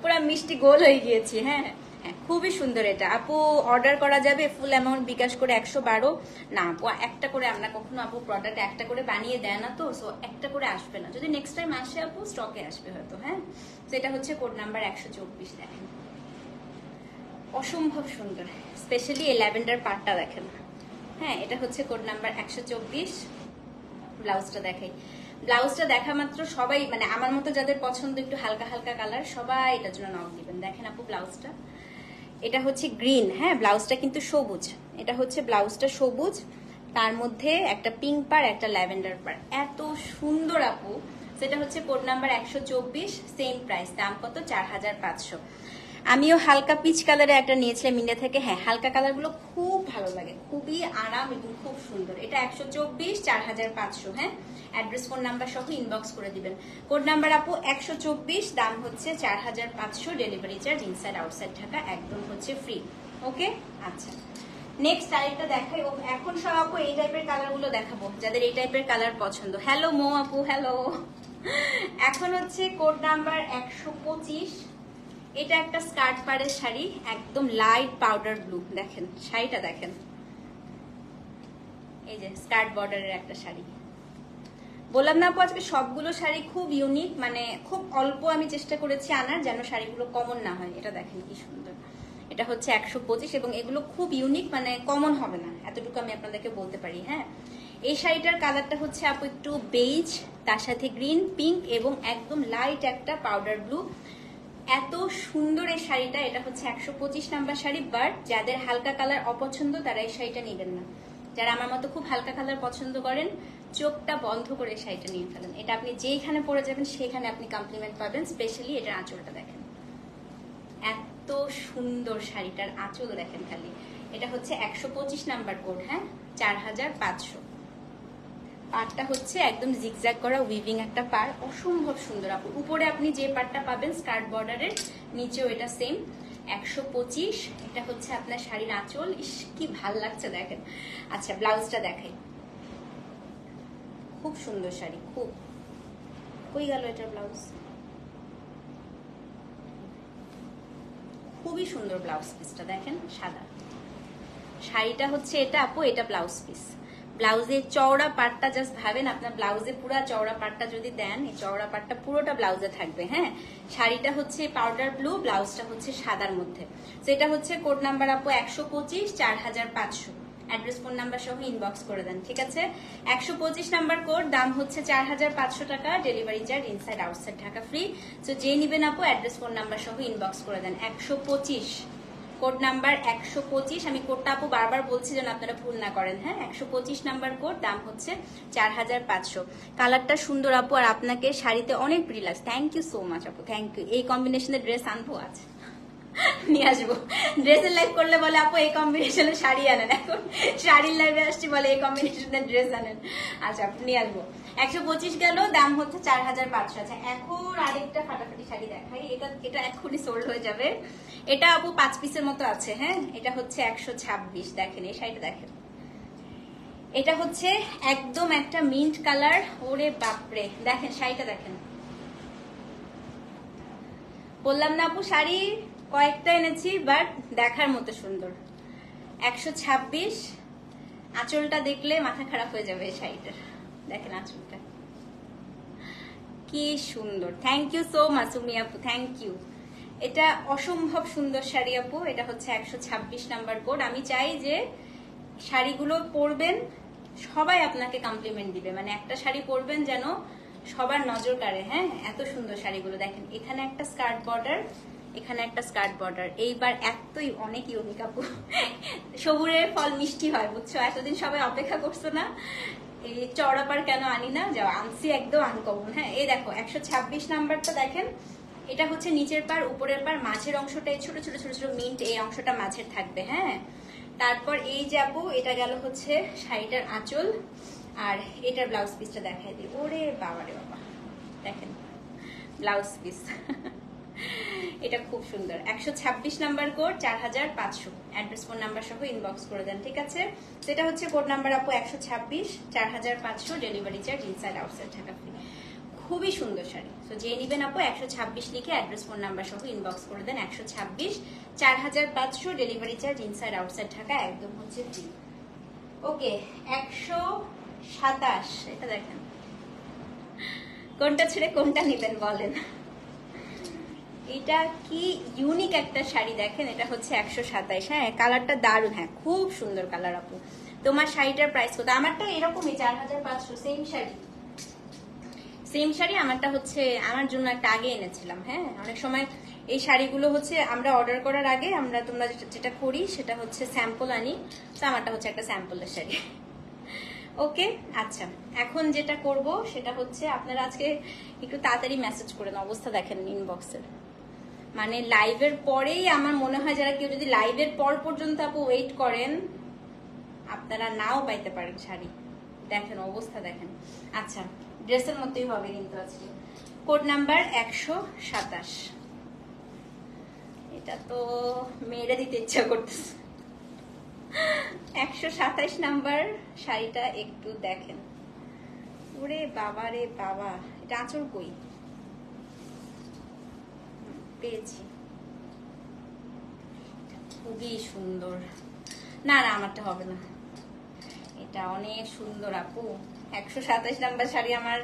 Speaker 1: পুরা মিষ্টি গোল হয়ে গিয়েছি। হ্যাঁ হ্যাঁ, খুবই সুন্দর এটা আপু। অর্ডার করা যাবে ফুল অ্যামাউন্ট বিকাশ করে 112 না আপু, একটা করে আমরা কখনো আপু প্রোডাক্ট একটা করে বানিয়ে দেয় না, তো সো একটা করে আসবে না, যদি নেক্সট টাইম আসে আপু স্টকে আসবে হয়তো। হ্যাঁ, সেটা হচ্ছে কোড নাম্বার 124, দেখেন অসম্ভব সুন্দর, স্পেশালি এই ল্যাভেন্ডার পার্টটা দেখেন। হ্যাঁ, এটা হচ্ছে কোড নাম্বার 124। ব্লাউজটা দেখাই, ব্লাউজটা দেখা মাত্র সবাই, মানে আমার মতো যাদের পছন্দ একটু হালকা হালকা কালার, সবাই এটার জন্য নক দিবেন। দেখেন আপু ব্লাউজটা, এটা হচ্ছে গ্রিন। হ্যাঁ, ব্লাউজটা কিন্তু সবুজ, এটা হচ্ছে ব্লাউজটা সবুজ, তার মধ্যে একটা পিঙ্ক পার, একটা ল্যাভেন্ডার পার, এত সুন্দর আপু। সেটা হচ্ছে কোড নাম্বার 124, সেম প্রাইস, দাম কত? 4500। আমিও হালকা পিচ কালারে একটা নিয়েছিলাম ইন্ডিয়া থেকে। হ্যাঁ, হালকা কালার গুলো খুব ভালো লাগে, খুবই আরাম এবং খুব সুন্দর। এটা 124, 4500। হ্যাঁ, অ্যাড্রেস ফোন নাম্বার সহ ইনবক্স করে দিবেন। কোড নাম্বার আপু 124, দাম হচ্ছে 4500, delivery charge inside outside Dhaka একদম হচ্ছে ফ্রি। ওকে, আচ্ছা নেক্সট আরেকটা দেখাই। ও এখন সব আপু এই টাইপের কালার গুলো দেখাবো, যাদের এই টাইপের কালার পছন্দ। হ্যালো মো আপু, হ্যালো। এখন হচ্ছে কোড নাম্বার 125। এটা একটা স্কার্ট পাড়ের শাড়ি, একদম লাইট পাউডার ব্লু। দেখেন শাড়িটা দেখেন, এই যে স্কার্ট বর্ডারের একটা শাড়ি। বললাম না আপু আজকে সবগুলো শাড়ি খুব ইউনিক, মানে খুব অল্প আমি চেষ্টা করেছি আনার, যেন শাড়িগুলো কমন না হয়। এটা দেখেন কি সুন্দর। এটা হচ্ছে 125 এবং এগুলো খুব ইউনিক, মানে কমন হবে না, এতটুকু আমি আপনাদেরকে বলতে পারি। হ্যাঁ, এই শাড়িটার কালারটা হচ্ছে আপু একটু বেজ, তার সাথে গ্রিন, পিঙ্ক এবং একদম লাইট একটা পাউডার ব্লু। এত সুন্দর এই শাড়িটা। এটা হচ্ছে 125 নাম্বার শাড়ি। বাট যাদের হালকা কালার অপছন্দ তারা এই শাড়িটা নেবেন না। যারা আমার মতো খুব হালকা কালার পছন্দ করেন, চোখটা বন্ধ করে এই শাড়িটা নিয়ে ফেলেন। এটা আপনি যেইখানে পরে যাবেন সেখানে আপনি কমপ্লিমেন্ট পাবেন। স্পেশালি এটার আঁচলটা দেখেন, এত সুন্দর শাড়িটার আঁচল দেখেন খালি। এটা হচ্ছে 125 নাম্বার কোড। হ্যাঁ, 4500। পাড়টা হচ্ছে একদম জিগজ্যাগ করা উইভিং একটা পাড়, অসম্ভব সুন্দর আপু। উপরে আপনি যে পাড়টা পাবেন স্কার্ট বর্ডারের, নিচেও এটা সেম 125। এটা হচ্ছে আপনার শাড়ির আঁচল। ইস কি ভাল লাগছে দেখেন। আচ্ছা ব্লাউজটা দেখাই, খুব সুন্দর শাড়ি, খুব। কই গেল এটার ব্লাউজ? খুবই সুন্দর ব্লাউজ পিসটা দেখেন, সাদা। শাড়িটা হচ্ছে এটা আপু, এটা ব্লাউজ পিস। ব্লাউজের চওড়া পাটটা জাস্ট ভাবেন, আপনার ব্লাউজে পুরো চওড়া পাটটা যদি দেন, এই চওড়া পাটটা পুরোটা ব্লাউজে থাকবে। হ্যাঁ, শাড়িটা হচ্ছে পাউডার ব্লু, ব্লাউজটা হচ্ছে সাদার মধ্যে। সেটা হচ্ছে কোড নাম্বার আপু 125, 4500। অ্যাড্রেস ফোন নাম্বার সহ ইনবক্স করে দেন, ঠিক আছে? 125 নাম্বার কোড, দাম হচ্ছে 4500 টাকা। Delivery charge inside outside Dhaka free. So যে নিবেন আপু অ্যাড্রেস ফোন নাম্বার সহ ইনবক্স করে দেন। 125 কোড নাম্বার 125। আমি কোডটা আপু বারবার বলছি যেন আপনারা ভুল না করেন। হ্যাঁ, 125 নাম্বার কোড, দাম হচ্ছে 4500। কালারটা সুন্দর আপু, আর আপনাকে শাড়িতে অনেক প্রিয় লাগছে। থ্যাংক ইউ সো মাচ আপু, থ্যাংক ইউ। এই কম্বিনেশনের ড্রেস আনবো আজ, নিয়ে আসবো। ড্রেসের লাইভ করলে বলে আপু এই কম্বিনেশনের শাড়ি আনেন, এখন শাড়ির লাইভে আসছি বলে এই কম্বিনেশনের ড্রেস আনেন। আচ্ছা আপু নিয়ে আসবো। 125 গেল, দাম হচ্ছে 4500। আচ্ছা এখন আরেকটা ফাটাফাটি শাড়ি দেখাই। এটা এখনই সোল্ড হয়ে যাবে। এটা আপু 5 পিসের মতো আছে। হ্যাঁ, এটা হচ্ছে 126। দেখেন এই শাড়িটা দেখেন, এটা হচ্ছে একদম একটা মিন্ট কালার। ওরে বাপরে, দেখেন শাড়িটা দেখেন। বললাম না আপু শাড়ি কয়েকটা এনেছি, বাট দেখার মতো সুন্দর। 126। আঁচলটা দেখলে মাথা খারাপ হয়ে যাবে এই শাড়িটার। দেখেন আঁচলটা কি সুন্দর। থ্যাংক ইউ সো মাচ উমি আপু, থ্যাংক ইউ। এটা অসম্ভব সুন্দর শাড়ি আপু। এটা হচ্ছে 126 নাম্বার কোড। আমি চাই যে শাড়িগুলো পরবেন, সবাই আপনাকে কমপ্লিমেন্ট দিবে, মানে একটা শাড়ি পরবেন যেন সবার নজর কাড়ে। হ্যাঁ, এত সুন্দর শাড়িগুলো দেখেন। এখানে একটা স্কার্ট বর্ডার, এখানে একটা স্কার্ট বর্ডার। এইবার এতই অনেক ইউনিক আপু। সবুরের ফল মিষ্টি হয়, বুঝছো? এতদিন সবাই অপেক্ষা করছো না, এই চওড়াপার কেন আনি না, যাও আনছি একদম আনকমন। হ্যাঁ, এই দেখো 126 নাম্বারটা দেখেন। এটা হচ্ছে নিচের পার, উপরের পার, মাঝের অংশটা এই ছোট ছোট ছোট ছোট মিন্ট, এই অংশটা মাঝের থাকবে। হ্যাঁ, তারপর এই যাবো, এটা গেল হচ্ছে শাড়িটার আঁচল, আর এটার ব্লাউজ পিসটা দেখাই দিই। ওরে বাবা রে বাবা, দেখেন ব্লাউজ পিস। এটা খুব সুন্দর। 126 number code, 4500। Address phone number সহ ইনবক্স করে দেন, ঠিক আছে? সেটা হচ্ছে কোড নাম্বার আপু 126, 4500। Delivery charge inside outside Dhaka free. খুবই সুন্দর শাড়ি। তো যে নিবেন আপু 126 লিখে অ্যাড্রেস ফোন নাম্বার সহ ইনবক্স করে দেন। 126, 4500। Delivery charge inside outside Dhaka, একদম হচ্ছে ফ্রি। ওকে, 127। এটা দেখেন, কোনটা ছেড়ে কোনটা নিবেন বলেন? এটা কি ইউনিক একটা শাড়ি দেখেন। এটা হচ্ছে 127। হ্যাঁ, কালারটা দারুণ। হ্যাঁ, খুব সুন্দর কালার আপু। তোমার শাড়িটার প্রাইস কত? আমারটা এরকমই 4500। Same sari, same sari. আমারটা হচ্ছে আমার জন্য একটা আগে এনেছিলাম। হ্যাঁ, অনেক সময় এই শাড়িগুলো হচ্ছে আমরা অর্ডার করার আগে তোমরা যেটা করি সেটা হচ্ছে স্যাম্পল আনি। তো আমারটা হচ্ছে একটা স্যাম্পলের শাড়ি। ওকে, আচ্ছা এখন যেটা করব সেটা হচ্ছে আপনারা আজকে একটু তাড়াতাড়ি মেসেজ করেন। অবস্থা দেখেন ইনবক্সের, মানে লাইভের পরেই আমার মনে হয় যারা কেউ যদি লাইভের পর পর্যন্ত আপু ওয়েট করেন, আপনারা নাও পাইতে পারেন শাড়ি। দেখেন অবস্থা দেখেন। আচ্ছা, ড্রেসের মতোই হবে কিন্তু আজকে। Code number 127। এটা তো মেরে দিতে ইচ্ছা করতেছে। 127 নাম্বার শাড়িটা একটু দেখেন। ওরে বাবা রে বাবা, এটা আঁচল কই? পেয়েছি, খুবই সুন্দর। না না, আমারটা হবে না, এটা অনেক সুন্দর আপু। 127 নাম্বার শাড়ি আমার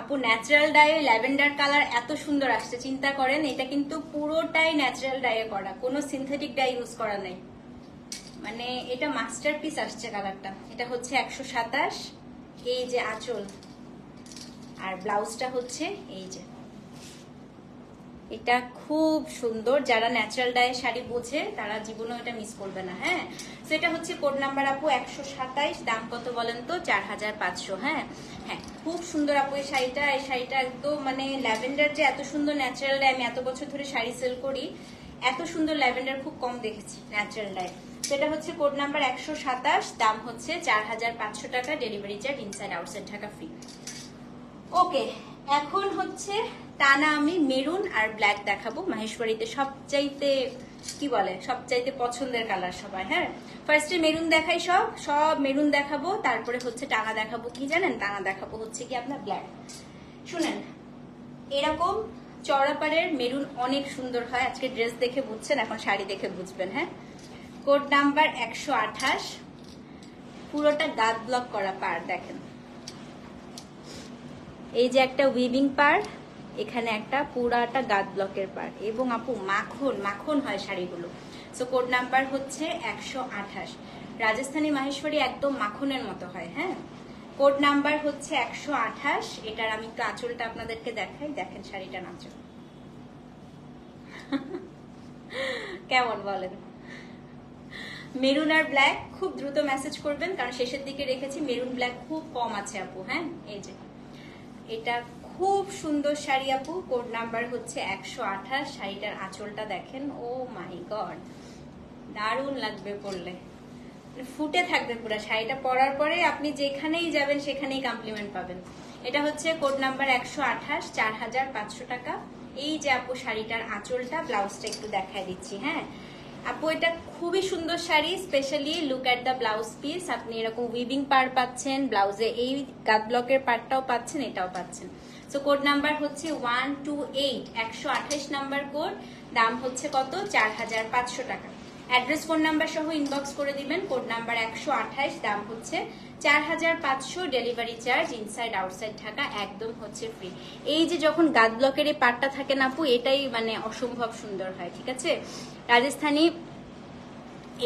Speaker 1: আপু। ন্যাচারাল ডায়ে ল্যাভেন্ডার কালার এত সুন্দর আসছে, চিন্তা করেন। এটা কিন্তু পুরোটাই ন্যাচারাল ডায়ে করা, কোনো সিনথেটিক ডাই ইউজ করা নাই। মানে এটা মাস্টারপিস আসছে কালারটা। এটা হচ্ছে 127। এই যে আঁচল, আর ব্লাউজটা হচ্ছে এই যে। এটা খুব সুন্দর, যারা ন্যাচারাল ডায়ে শাড়ি বোঝে তারা জীবনেও এটা মিস করবে না। হ্যাঁ, সেটা হচ্ছে কোড নাম্বার আপু 127। দাম কত বলেন তো? 4500। হ্যাঁ হ্যাঁ, খুব সুন্দর আপু এই শাড়িটা। এই শাড়িটা একদম মানে ল্যাভেন্ডার যে এত সুন্দর ন্যাচারাল ডায়ে, আমি এত বছর ধরে শাড়ি সেল করি, এত সুন্দর ল্যাভেন্ডার খুব কম দেখেছি ন্যাচারাল ডায়ে। সেটা হচ্ছে কোড নাম্বার 127। দাম হচ্ছে 4500 টাকা, delivery charge inside outside Dhaka free. Okay, এখন হচ্ছে টানা আমি মেরুন আর ব্ল্যাক দেখাবো। মাহেশ্বরীতে সবচাইতে কি বলে, সবচাইতে পছন্দের কালার সবাই। হ্যাঁ, ফার্স্টে মেরুন দেখাই, সব মেরুন দেখাবো, তারপরে হচ্ছে টানা দেখাবো। কি জানেন, টানা দেখাবো হচ্ছে কি আপনার ব্ল্যাক। শুনেন, এরকম চওড়াপাড়ের মেরুন অনেক সুন্দর হয়। আজকে ড্রেস দেখে বুঝছেন, এখন শাড়ি দেখে বুঝবেন। হ্যাঁ, কোড নাম্বার 128। পুরোটা গাদ ব্লক করা পার দেখেন। এই যে একটা উইভিং পার, এখানে একটা পুরাটা গাদ ব্লকের পার, এবং আপু মাখন মাখন হয় শাড়িগুলো। সো কোড নাম্বার হচ্ছে 128। রাজস্থানী মাহেশ্বরী একদম মাখনের মতো হয়। হ্যাঁ, কোড নাম্বার হচ্ছে 128। এটার আমি একটু আঁচলটা আপনাদেরকে দেখাই। দেখেন শাড়িটার আঁচল কেমন বলেন? মেরুন আর ব্ল্যাক খুব দ্রুত মেসেজ করবেন, কারণ শেষের দিকে রেখেছি। মেরুন ব্ল্যাক খুব কম আছে আপু। হ্যাঁ, এই যে এটা খুব সুন্দর শাড়ি আপু। কোড নাম্বার হচ্ছে 128। শাড়িটার আঁচলটা দেখেন, ও মাই গড, দারুণ লাগবে পরলে, ফুটে থাকবে পুরো। শাড়িটা পরার পরে আপনি যেখানেই যাবেন সেখানেই কমপ্লিমেন্ট পাবেন। এটা হচ্ছে কোড নাম্বার 128, 4500 টাকা। এই যে আপু শাড়িটার আঁচলটা, ব্লাউজটা একটু দেখায় দিচ্ছি। হ্যাঁ আপু, এটা খুবই সুন্দর sari. Specially look at the blouse piece. আপনি এরকম উইভিং পার পাচ্ছেন, ব্লাউজে এই গাদ ব্লকের পার্টটাও পাচ্ছেন, এটাও পাচ্ছেন। সো কোড নাম্বার হচ্ছে 128, 128 নাম্বার কোড। দাম হচ্ছে কত? 4500 টাকা। অ্যাড্রেস ফোন নাম্বার সহ ইনবক্স করে দিবেন। কোড নাম্বার 128, দাম হচ্ছে 4500, delivery charge inside outside Dhaka একদম হচ্ছে ফ্রি। এই যে যখন গাদ ব্লকের এই পার্টটা থাকে না আপু, এটাই মানে অসম্ভব সুন্দর হয়। ঠিক আছে, রাজস্থানী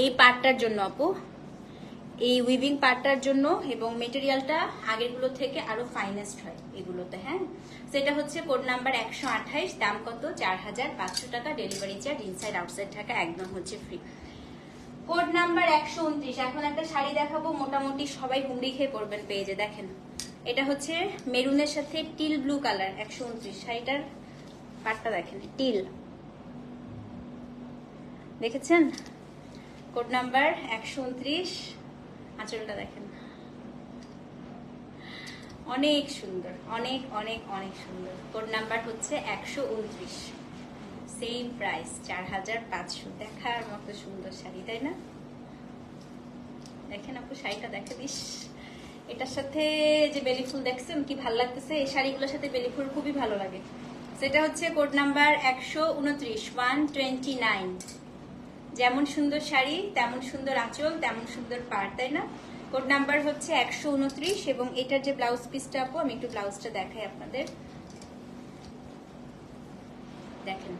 Speaker 1: এই পার্টটার জন্য আপু, এই উইভিং পার্টটার জন্য, এবং মেটেরিয়ালটা আগেরগুলো থেকে আরো ফাইনেস্ট হয় এগুলোতে। হ্যাঁ, সেটা হচ্ছে কোড নাম্বার 128। দাম কত? 4500 টাকা, delivery charge inside outside Dhaka একদম হচ্ছে ফ্রি। Code number 129। এখন একটা শাড়ি দেখাবো, মোটামুটি সবাই হুমড়ি খেয়ে পড়বেন পেজে। দেখেন, এটা হচ্ছে মেরুনের সাথে টিল ব্লু কালার। 129 শাড়িটার পাটটা দেখেন, টিল, দেখেছেন? Code number 129। আঁচলটা দেখেন, অনেক সুন্দর, অনেক অনেক অনেক সুন্দর। কোড নাম্বার হচ্ছে 129। Same price 4500। দেখার মতো সুন্দর শাড়ি, তাই না? দেখেন আপু, শাড়িটা দেখে দিস। এটার সাথে যে বেলি ফুল দেখছেন কি ভালো লাগতেছে। এই শাড়িগুলোর সাথে বেলি ফুল খুবই ভালো লাগে। সেটা হচ্ছে কোড নাম্বার 129, 129। যেমন সুন্দর শাড়ি, তেমন সুন্দর আঁচল, তেমন সুন্দর পাড়, তাই না? কোড নাম্বার হচ্ছে 129। এবং এটার যে ব্লাউজ পিসটা আপু, আমি একটু ব্লাউজটা দেখাই আপনাদের। দেখেন,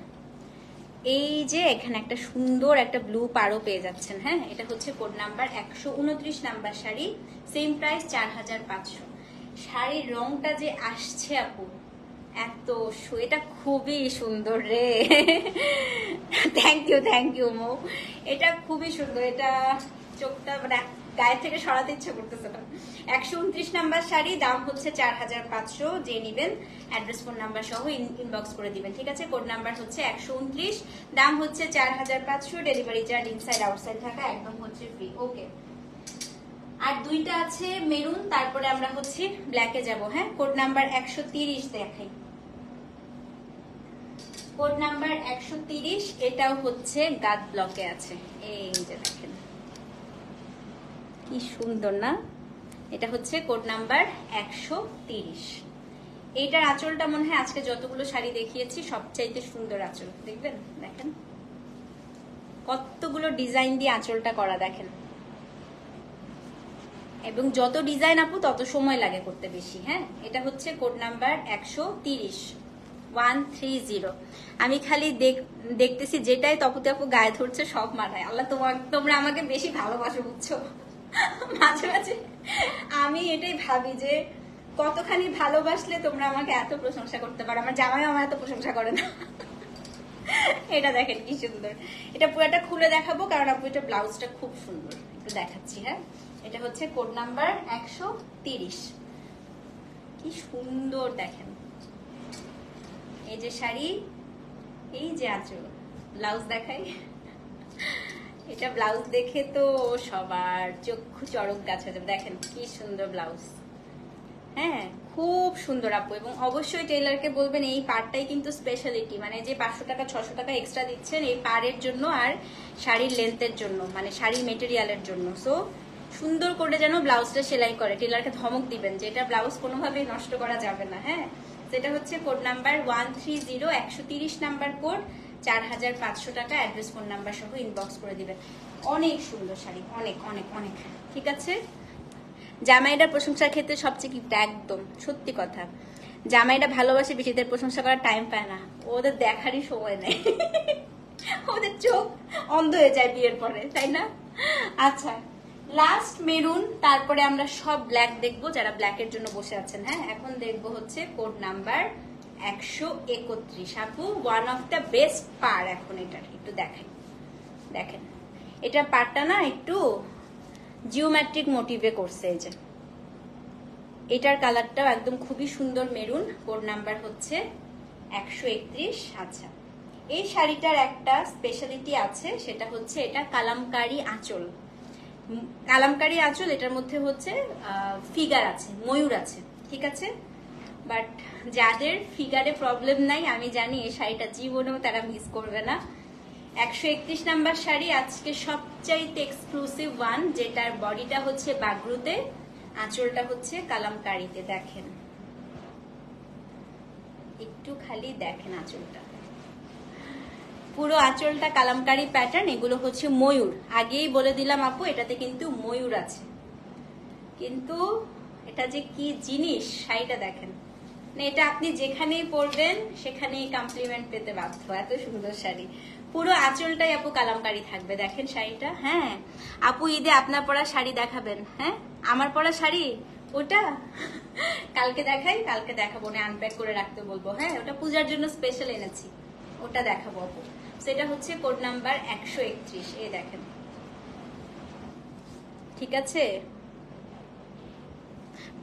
Speaker 1: এই যে এখানে একটা সুন্দর একটা ব্লু পাড়ও পেয়ে যাচ্ছেন। হ্যাঁ, এটা হচ্ছে code number 129 number sari. Same price 4500। শাড়ির রংটা যে আসছে আপু, এত এটা খুবই সুন্দর রে। থ্যাংক ইউ মো, এটা খুবই সুন্দর। এটা চোখটা গায়ে থেকে সরাতে ইচ্ছা করতেছে না। 129 নাম্বার শাড়ি, দাম হচ্ছে 4500। যে নিবেন অ্যাড্রেস ফোন নাম্বার সহ ইনবক্স করে দিবেন। ঠিক আছে, কোড নাম্বার হচ্ছে 129, দাম হচ্ছে 4500, delivery charge inside outside Dhaka একদম হচ্ছে ফ্রি। ওকে, আর দুইটা আছে মেরুন, তারপরে আমরা হচ্ছে ব্ল্যাকে যাব। হ্যাঁ, কোড নাম্বার 130 দেখাই। কোড নাম্বার 130, এটাও হচ্ছে গাদ ব্লকে আছে। এই যে দেখেন, কি সুন্দর না? এটা হচ্ছে কোড নাম্বার 130। এইটার আঁচলটা মনে হয় আজকে যতগুলো শাড়ি দেখিয়েছি সবচাইতে সুন্দর আঁচল। দেখবেন, দেখেন কতগুলো ডিজাইন দিয়ে আঁচলটা করা, দেখেন। এবং যত ডিজাইন আপু তত সময় লাগে করতে বেশি। হ্যাঁ, এটা হচ্ছে কোড নাম্বার 130, 130। আমি খালি দেখতেছি যেটাই তপতে আপু গায়ে ধরছে সব মানায়। আল্লাহ তোমরা আমাকে বেশি ভালোবাসো, বুঝছো? মাঝে মাঝে আমি এটাই ভাবি যে কতখানি ভালোবাসলে তোমরা আমাকে এত প্রশংসা করতে পারো। আমার জামাই আমার এত প্রশংসা করে না। এটা দেখেন কি সুন্দর। এটা পুরোটা খুলে দেখাবো কারণ আপু এটা ব্লাউজটা খুব সুন্দর, একটু দেখাচ্ছি। হ্যাঁ, এটা হচ্ছে কোড নাম্বার 130। কি সুন্দর দেখেন। এই যে শাড়ি, এই যে আঁচল, ব্লাউজ দেখাই। এটা ব্লাউজ দেখে তো সবার চক্ষু চড়ক গাছ হয়ে যাবে। দেখেন কি সুন্দর ব্লাউজ। হ্যাঁ, খুব সুন্দর আপু। এবং অবশ্যই টেইলারকে বলবেন এই পাড়টাই কিন্তু স্পেশালিটি, মানে যে 500 টাকা 600 টাকা এক্সট্রা দিচ্ছেন এই পাড়ের জন্য আর শাড়ির লেন্থের জন্য, মানে শাড়ি মেটেরিয়ালের জন্য। সো সুন্দর করে যেন ব্লাউজটা সেলাই করে, টেইলারকে ধমক দিবেন যে এটা ব্লাউজ কোনোভাবেই নষ্ট করা যাবে না। হ্যাঁ, সেটা হচ্ছে কোড নাম্বার 130, 130 নাম্বার কোড, 4500 টাকা। অ্যাড্রেস ফোন নাম্বার সহ ইনবক্স করে দিবেন। অনেক সুন্দর শাড়ি, অনেক অনেক অনেক। ঠিক আছে, জামাইটা প্রশংসার ক্ষেত্রে সবচেয়ে কি একদম সত্যি কথা, জামাইটা ভালোবাসে বেশিদের প্রশংসা করার টাইম পায় না, ওদের দেখারই সময় নেই। ওদের চোখ অন্ধ হয়ে যায় বিয়ের পরে, তাই না? আচ্ছা, লাস্ট মেরুন, তারপরে আমরা সব ব্ল্যাক দেখবো যারা ব্ল্যাকের জন্য বসে আছেন। হ্যাঁ, এখন দেখবো হচ্ছে কোড নাম্বার 131। আপু ওয়ান অফ দ্য বেস্ট পার এখন এটার, একটু দেখাই। দেখেন এটা পারটা না একটু জিওমেট্রিক মোটিভে করছে। এই যে এটার কালারটাও একদম খুবই সুন্দর মেরুন। কোড নাম্বার হচ্ছে 131। আচ্ছা, এই শাড়িটার একটা স্পেশালিটি আছে, সেটা হচ্ছে এটা কালামকারী আঁচল। কালামকারী আঁচল, এটার মধ্যে হচ্ছে ফিগার আছে, ময়ূর আছে। ঠিক আছে, বাট যাদের ফিগারে প্রবলেম নাই আমি জানি এই শাড়িটা জীবনেও তারা মিস করবে না। 131 নাম্বার শাড়ি আজকে সবচাইতে এক্সক্লুসিভ ওয়ান, যেটার বডিটা হচ্ছে বাগরুতে, আঁচলটা হচ্ছে কালামকারীতে। দেখেন একটু খালি দেখেন আঁচলটা, পুরো আঁচলটা কালামকারী প্যাটার্ন। এগুলো হচ্ছে ময়ূর, আগেই বলে দিলাম আপু এটাতে কিন্তু ময়ূর আছে। কিন্তু এটা যে কি জিনিস, শাড়িটা দেখেন, এটা আপনি যেখানেই পরবেন সেখানেই কমপ্লিমেন্ট পেতে বাধ্য। এত সুন্দর শাড়ি, পুরো আঁচলটাই আপু কালামকারী থাকবে। দেখেন শাড়িটা। হ্যাঁ আপু, ঈদে আপনার পরা শাড়ি দেখাবেন? হ্যাঁ, আমার পরা শাড়ি ওটা কালকে দেখাই, কালকে দেখাবো, না আনপ্যাক করে রাখতে বলবো। হ্যাঁ, ওটা পূজার জন্য স্পেশাল এনেছি, ওটা দেখাবো আপু। সেটা হচ্ছে কোড নাম্বার 131। এই দেখেন, ঠিক আছে।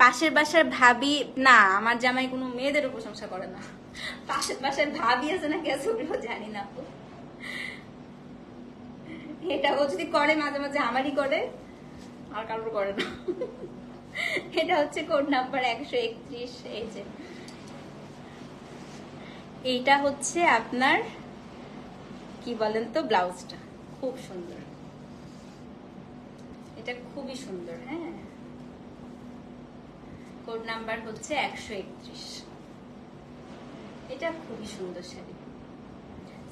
Speaker 1: পাশের বাসার ভাবি, না আমার জামাই কোনো মেয়েদেরও প্রশংসা করে না। পাশের বাসার ভাবি আছে না গেছে ওগুলো জানি না আপু। এটা ও যদি করে মাঝে মাঝে আমারই করে, আর কারোর করে না। এটা হচ্ছে কোড নাম্বার 131। এই যে এইটা হচ্ছে আপনার কি বলেন তো, ব্লাউজটা খুব সুন্দর, এটা খুবই সুন্দর। হ্যাঁ, কোড নাম্বার হচ্ছে 131। এটা খুবই সুন্দর শাড়ি।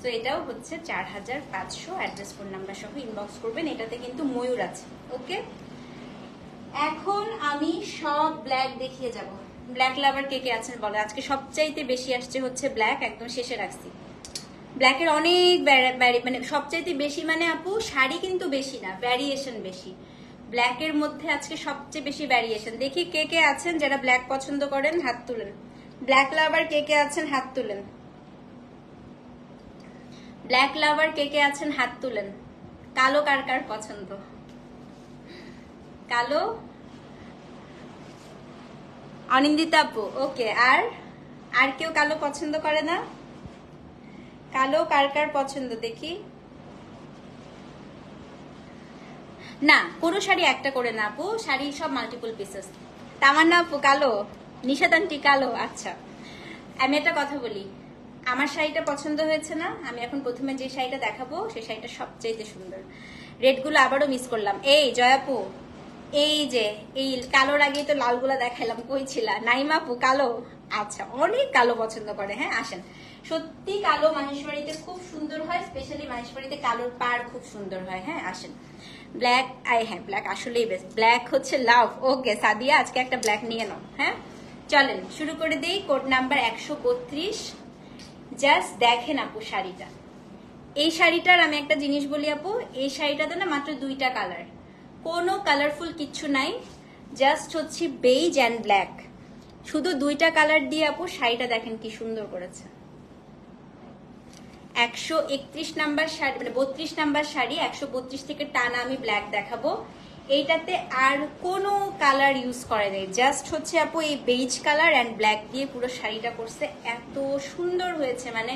Speaker 1: তো এটাও হচ্ছে 4500। অ্যাড্রেস ফোন নাম্বার সহ ইনবক্স করবেন। এটাতে কিন্তু ময়ূর আছে। ওকে, এখন আমি সব ব্ল্যাক দেখিয়ে যাব। ব্ল্যাক লাভার কে কে আছেন বলে। আজকে সবচাইতে বেশি আসছে হচ্ছে ব্ল্যাক, একদম শেষে রাখছি। ব্ল্যাকের অনেক মানে সবচাইতে বেশি, মানে আপু শাড়ি কিন্তু বেশি না, ভ্যারিয়েশন বেশি। ব্ল্যাকের মধ্যে আজকে সবচেয়ে বেশি ভ্যারিয়েশন। দেখি কে কে আছেন যারা ব্ল্যাক পছন্দ করেন, হাত তুলেন। ব্ল্যাক লাভার কে কে আছেন, হাত তুলেন। ব্ল্যাক লাভার কে কে আছেন, হাত তুলেন। কালো কার কার পছন্দ? কালো অনিন্দিতা আপু। ওকে, আর কেউ কালো পছন্দ করে না? কালো কার কার পছন্দ দেখি। না, কোনো শাড়ি একটা করে না আপু, শাড়ি সব মাল্টিপল পিসেস। তামান্না আপু কালো, নিশাতান্টি কালো। আচ্ছা, আমি একটা কথা বলি, আমার শাড়িটা পছন্দ হয়েছে না? আমি এখন প্রথমে যে শাড়িটা দেখাবো সেই শাড়িটা সবচেয়ে সুন্দর। রেডগুলো আবারও মিস করলাম। এই জয়াপু, এই যে এই কালোর আগে তো লালগুলা দেখাইলাম, কই ছিলা নাইমা আপু? কালো, আচ্ছা অনেক কালো পছন্দ করে। হ্যাঁ আসেন, সত্যি কালো মাহেশবাড়িতে খুব সুন্দর হয়, স্পেশালি মাহেশবাড়িতে কালোর পাড় খুব সুন্দর হয়। হ্যাঁ আসেন, ব্ল্যাক হ্যাঁ ব্ল্যাক আসলেই বেস্ট, ব্ল্যাক হচ্ছে লাভ। ওকে সাদিয়া, আজকে একটা ব্ল্যাক নিয়ে নাও। হ্যাঁ চলেন শুরু করে দেই। Code number 132। জাস্ট দেখেন আপু শাড়িটা, এই শাড়িটার আমি একটা জিনিস বলি আপু, এই শাড়িটাতে না মাত্র 2টা কালার, কোনো কালারফুল কিচ্ছু নাই, জাস্ট হচ্ছে বেইজ অ্যান্ড ব্ল্যাক, শুধু 2টা কালার দিয়ে আপু শাড়িটা দেখেন কি সুন্দর করেছে। 131 নাম্বার শাড়ি, মানে 32 নাম্বার শাড়ি, 132 থেকে টানা আমি ব্ল্যাক দেখাবো। এইটাতে আর কোনো কালার ইউজ করে নেই, জাস্ট হচ্ছে আপু এই বেইজ কালার অ্যান্ড ব্ল্যাক দিয়ে পুরো শাড়িটা করছে, এত সুন্দর হয়েছে। মানে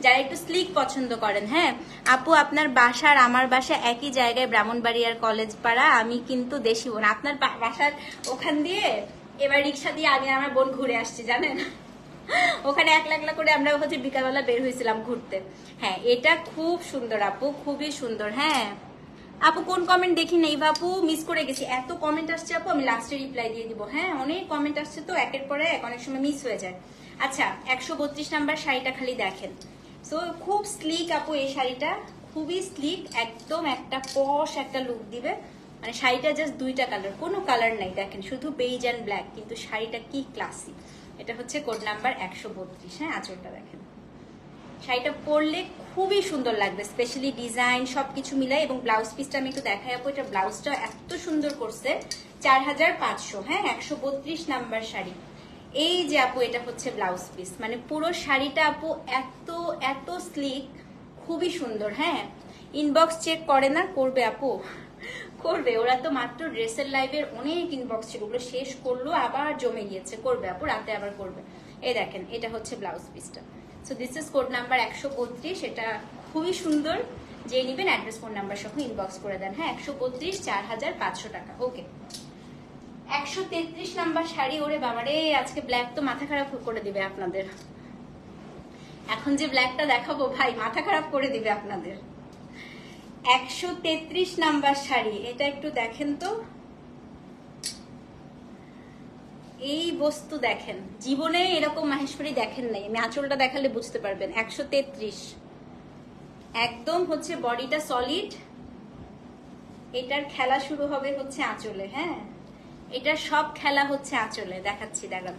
Speaker 1: যারা একটু স্লিক পছন্দ করেন, হ্যাঁ আপু আপনার বাসার আমার বাসা একই জায়গায়, ব্রাহ্মণবাড়িয়ার কলেজ পাড়া, আমি কিন্তু দেশি বোন, আপনার বাসার ওখান দিয়ে এবার রিক্সা দিয়ে আমি আমার বোন ঘুরে আসছি জানেন, ওখানে 1 লাখ করে আমরা হচ্ছে বিকালবেলা বের হয়েছিলাম ঘুরতে। হ্যাঁ এটা খুব সুন্দর আপু, খুবই সুন্দর। হ্যাঁ আপু কোন কমেন্ট দেখি নেই আপু, মিস করে গেছি, এত কমেন্ট আসছে আপু, আমি লাস্টে রিপ্লাই দিয়ে দিব। হ্যাঁ অনেক কমেন্ট আসছে তো একের পরে এক, অনেক সময় মিস হয়ে যায়। আচ্ছা 132 নাম্বার শাড়িটা খালি দেখেন, সো খুব স্লিক আপু এই শাড়িটা, খুবই স্লিক, একদম একটা পশ একটা লুক দিবে। মানে শাড়িটা জাস্ট 2টা কালার, কোনো কালার নাই, দেখেন শুধু বেইজ অ্যান্ড ব্ল্যাক, কিন্তু শাড়িটা কি ক্লাসি। এটা হচ্ছে কোড নাম্বার 132। হ্যাঁ আঁচলটা দেখেন, শাড়িটা পরলে খুবই সুন্দর লাগবে, স্পেশালি ডিজাইন সবকিছু মিলাই। এবং ব্লাউজ পিসটা আমি একটু দেখাই আপু, এটা ব্লাউজটা এত সুন্দর করছে, 4500। হ্যাঁ 132 নাম্বার শাড়ি, এই যে আপু এটা হচ্ছে ব্লাউজ পিস, মানে পুরো শাড়িটা আপু এত এত স্লিক, খুবই সুন্দর। হ্যাঁ ইনবক্স চেক করে না? করবে আপু, করবে, ওরা তো মাত্র ড্রেসের লাইভের অনেক ইনবক্স ছিল, ওগুলো শেষ করলো আবার জমে গিয়েছে, করবে আপু রাতে আবার করবে। এই দেখেন এটা হচ্ছে ব্লাউজ পিসটা। So this is code number 132, এটা খুবই সুন্দর, যে নিবেন অ্যাড্রেস ফোন নাম্বার সহ ইনবক্স করে দেন। হ্যাঁ 132, 4500 টাকা। ওকে 133 নাম্বার শাড়ি, ওরে বাবারে আজকে ব্ল্যাক তো মাথা খারাপ করে দিবে আপনাদের, এখন যে ব্ল্যাকটা দেখাবো ভাই মাথা খারাপ করে দিবে আপনাদের। 133 নাম্বার শাড়ি, এটা একটু দেখেন তো, এই বস্তু দেখেন, জীবনে এরকম মাহেশ্বরী দেখেন নাই, আমি আঁচলটা দেখালে বুঝতে পারবেন। 133, একদম হচ্ছে বডিটা সলিড, এটার খেলা শুরু হবে হচ্ছে আঁচলে। হ্যাঁ এটার সব খেলা হচ্ছে আঁচলে, দেখাচ্ছি দেখান।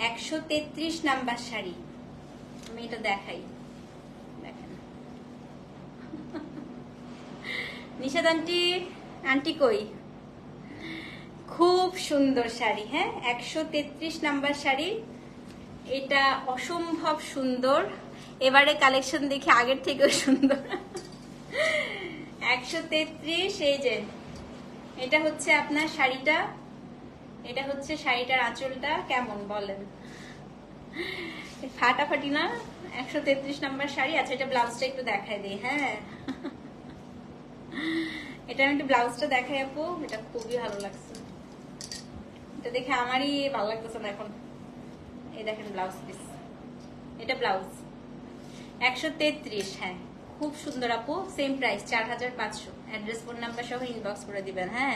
Speaker 1: 133 নাম্বার শাড়ি, আমি এটা দেখাই, দেখেন। নিশাদ আন্টি, আন্টি কই? খুব সুন্দর শাড়ি। হ্যাঁ 133 নাম্বার শাড়ি, এটা অসম্ভব সুন্দর, এবারে কালেকশন দেখে আগের থেকেও সুন্দর। 133, এই যে এটা হচ্ছে আপনার শাড়িটা, এটা হচ্ছে শাড়িটার আঁচলটা, কেমন বলেন? ফাটাফাটি না? 133 নাম্বার শাড়ি। আচ্ছা এটা ব্লাউজটা একটু দেখাই দিই। হ্যাঁ এটা আমি একটু ব্লাউজটা দেখাই আপু, এটা খুবই ভালো লাগছে, এটা দেখে আমারই ভালো লাগতেছে না এখন। এই দেখেন ব্লাউজ পিস, এটা ব্লাউজ 133। হ্যাঁ খুব সুন্দর আপু, same price 4500, address phone number সহ ইনবক্স করে দিবেন। হ্যাঁ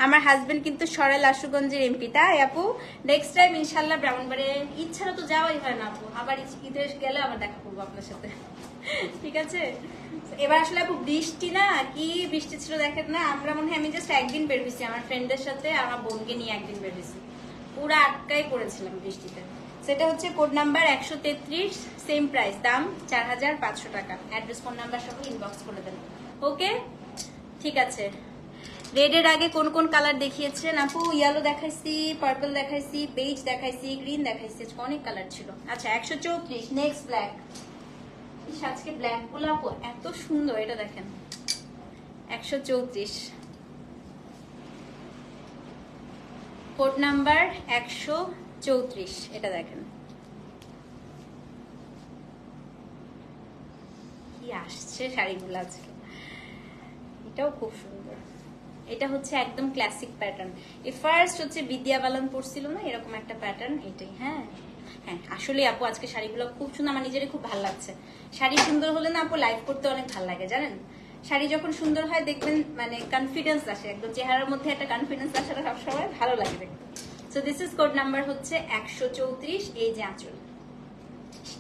Speaker 1: আমার হাজবেন্ড কিন্তু সরাইল আশুগঞ্জের এমপি, তাই আপু নেক্সট টাইম ইনশাল্লাহ ব্রাহ্মণবাড়িয়া, ইচ্ছাটা তো যাওয়াই হয় না আপু, আবার ঈদের গেলে আবার দেখা করবো আপনার সাথে, ঠিক আছে? এবার আসলে আপু বৃষ্টি না, কি বৃষ্টি ছিল দেখেন না, আমরা মনে হয় আমি জাস্ট একদিন বের হয়েছি আমার ফ্রেন্ডদের সাথে, আমার বোনকে নিয়ে একদিন বের হয়েছি, পুরো আটকাই পড়েছিলাম বৃষ্টিতে। সেটা হচ্ছে কোড নাম্বার 133, সেম প্রাইস, দাম 4500 টাকা, অ্যাড্রেস ফোন নাম্বার সহ ইনবক্স করে দেন। ওকে ঠিক আছে। রেডের আগে কোন কোন কালার দেখিয়েছেন আপু? ইয়েলো দেখাইছি, পার্পল দেখাইছি, বেজ দেখাইছি, গ্রিন দেখাইছি, অনেক কালার ছিল। আচ্ছা 134, নেক্সট ব্ল্যাক। আজকে ব্ল্যাক গুলো আপু এত সুন্দর, এটা দেখেন 134, কোড নাম্বার 134, এটা দেখেন কি আসছে শাড়িগুলো আজকে, এটাও খুব সুন্দর। এটা হচ্ছে একদম ক্লাসিক প্যাটার্ন, এই ফার্স্ট হচ্ছে বিদ্যা বালান পরছিল না এরকম একটা প্যাটার্ন, এটাই। হ্যাঁ হ্যাঁ আসলে আপু আজকে শাড়িগুলো খুব সুন্দর, আমার নিজেরই খুব ভালো লাগছে। শাড়ি সুন্দর হলে না আপু লাইভ করতে অনেক ভালো লাগে জানেন, শাড়ি যখন সুন্দর হয় দেখবেন মানে কনফিডেন্স আসে, একদম চেহারার মধ্যে একটা কনফিডেন্স আসাটা সবসময় ভালো লাগে দেখতে। So this is code number হচ্ছে 134। এই যে আঁচল,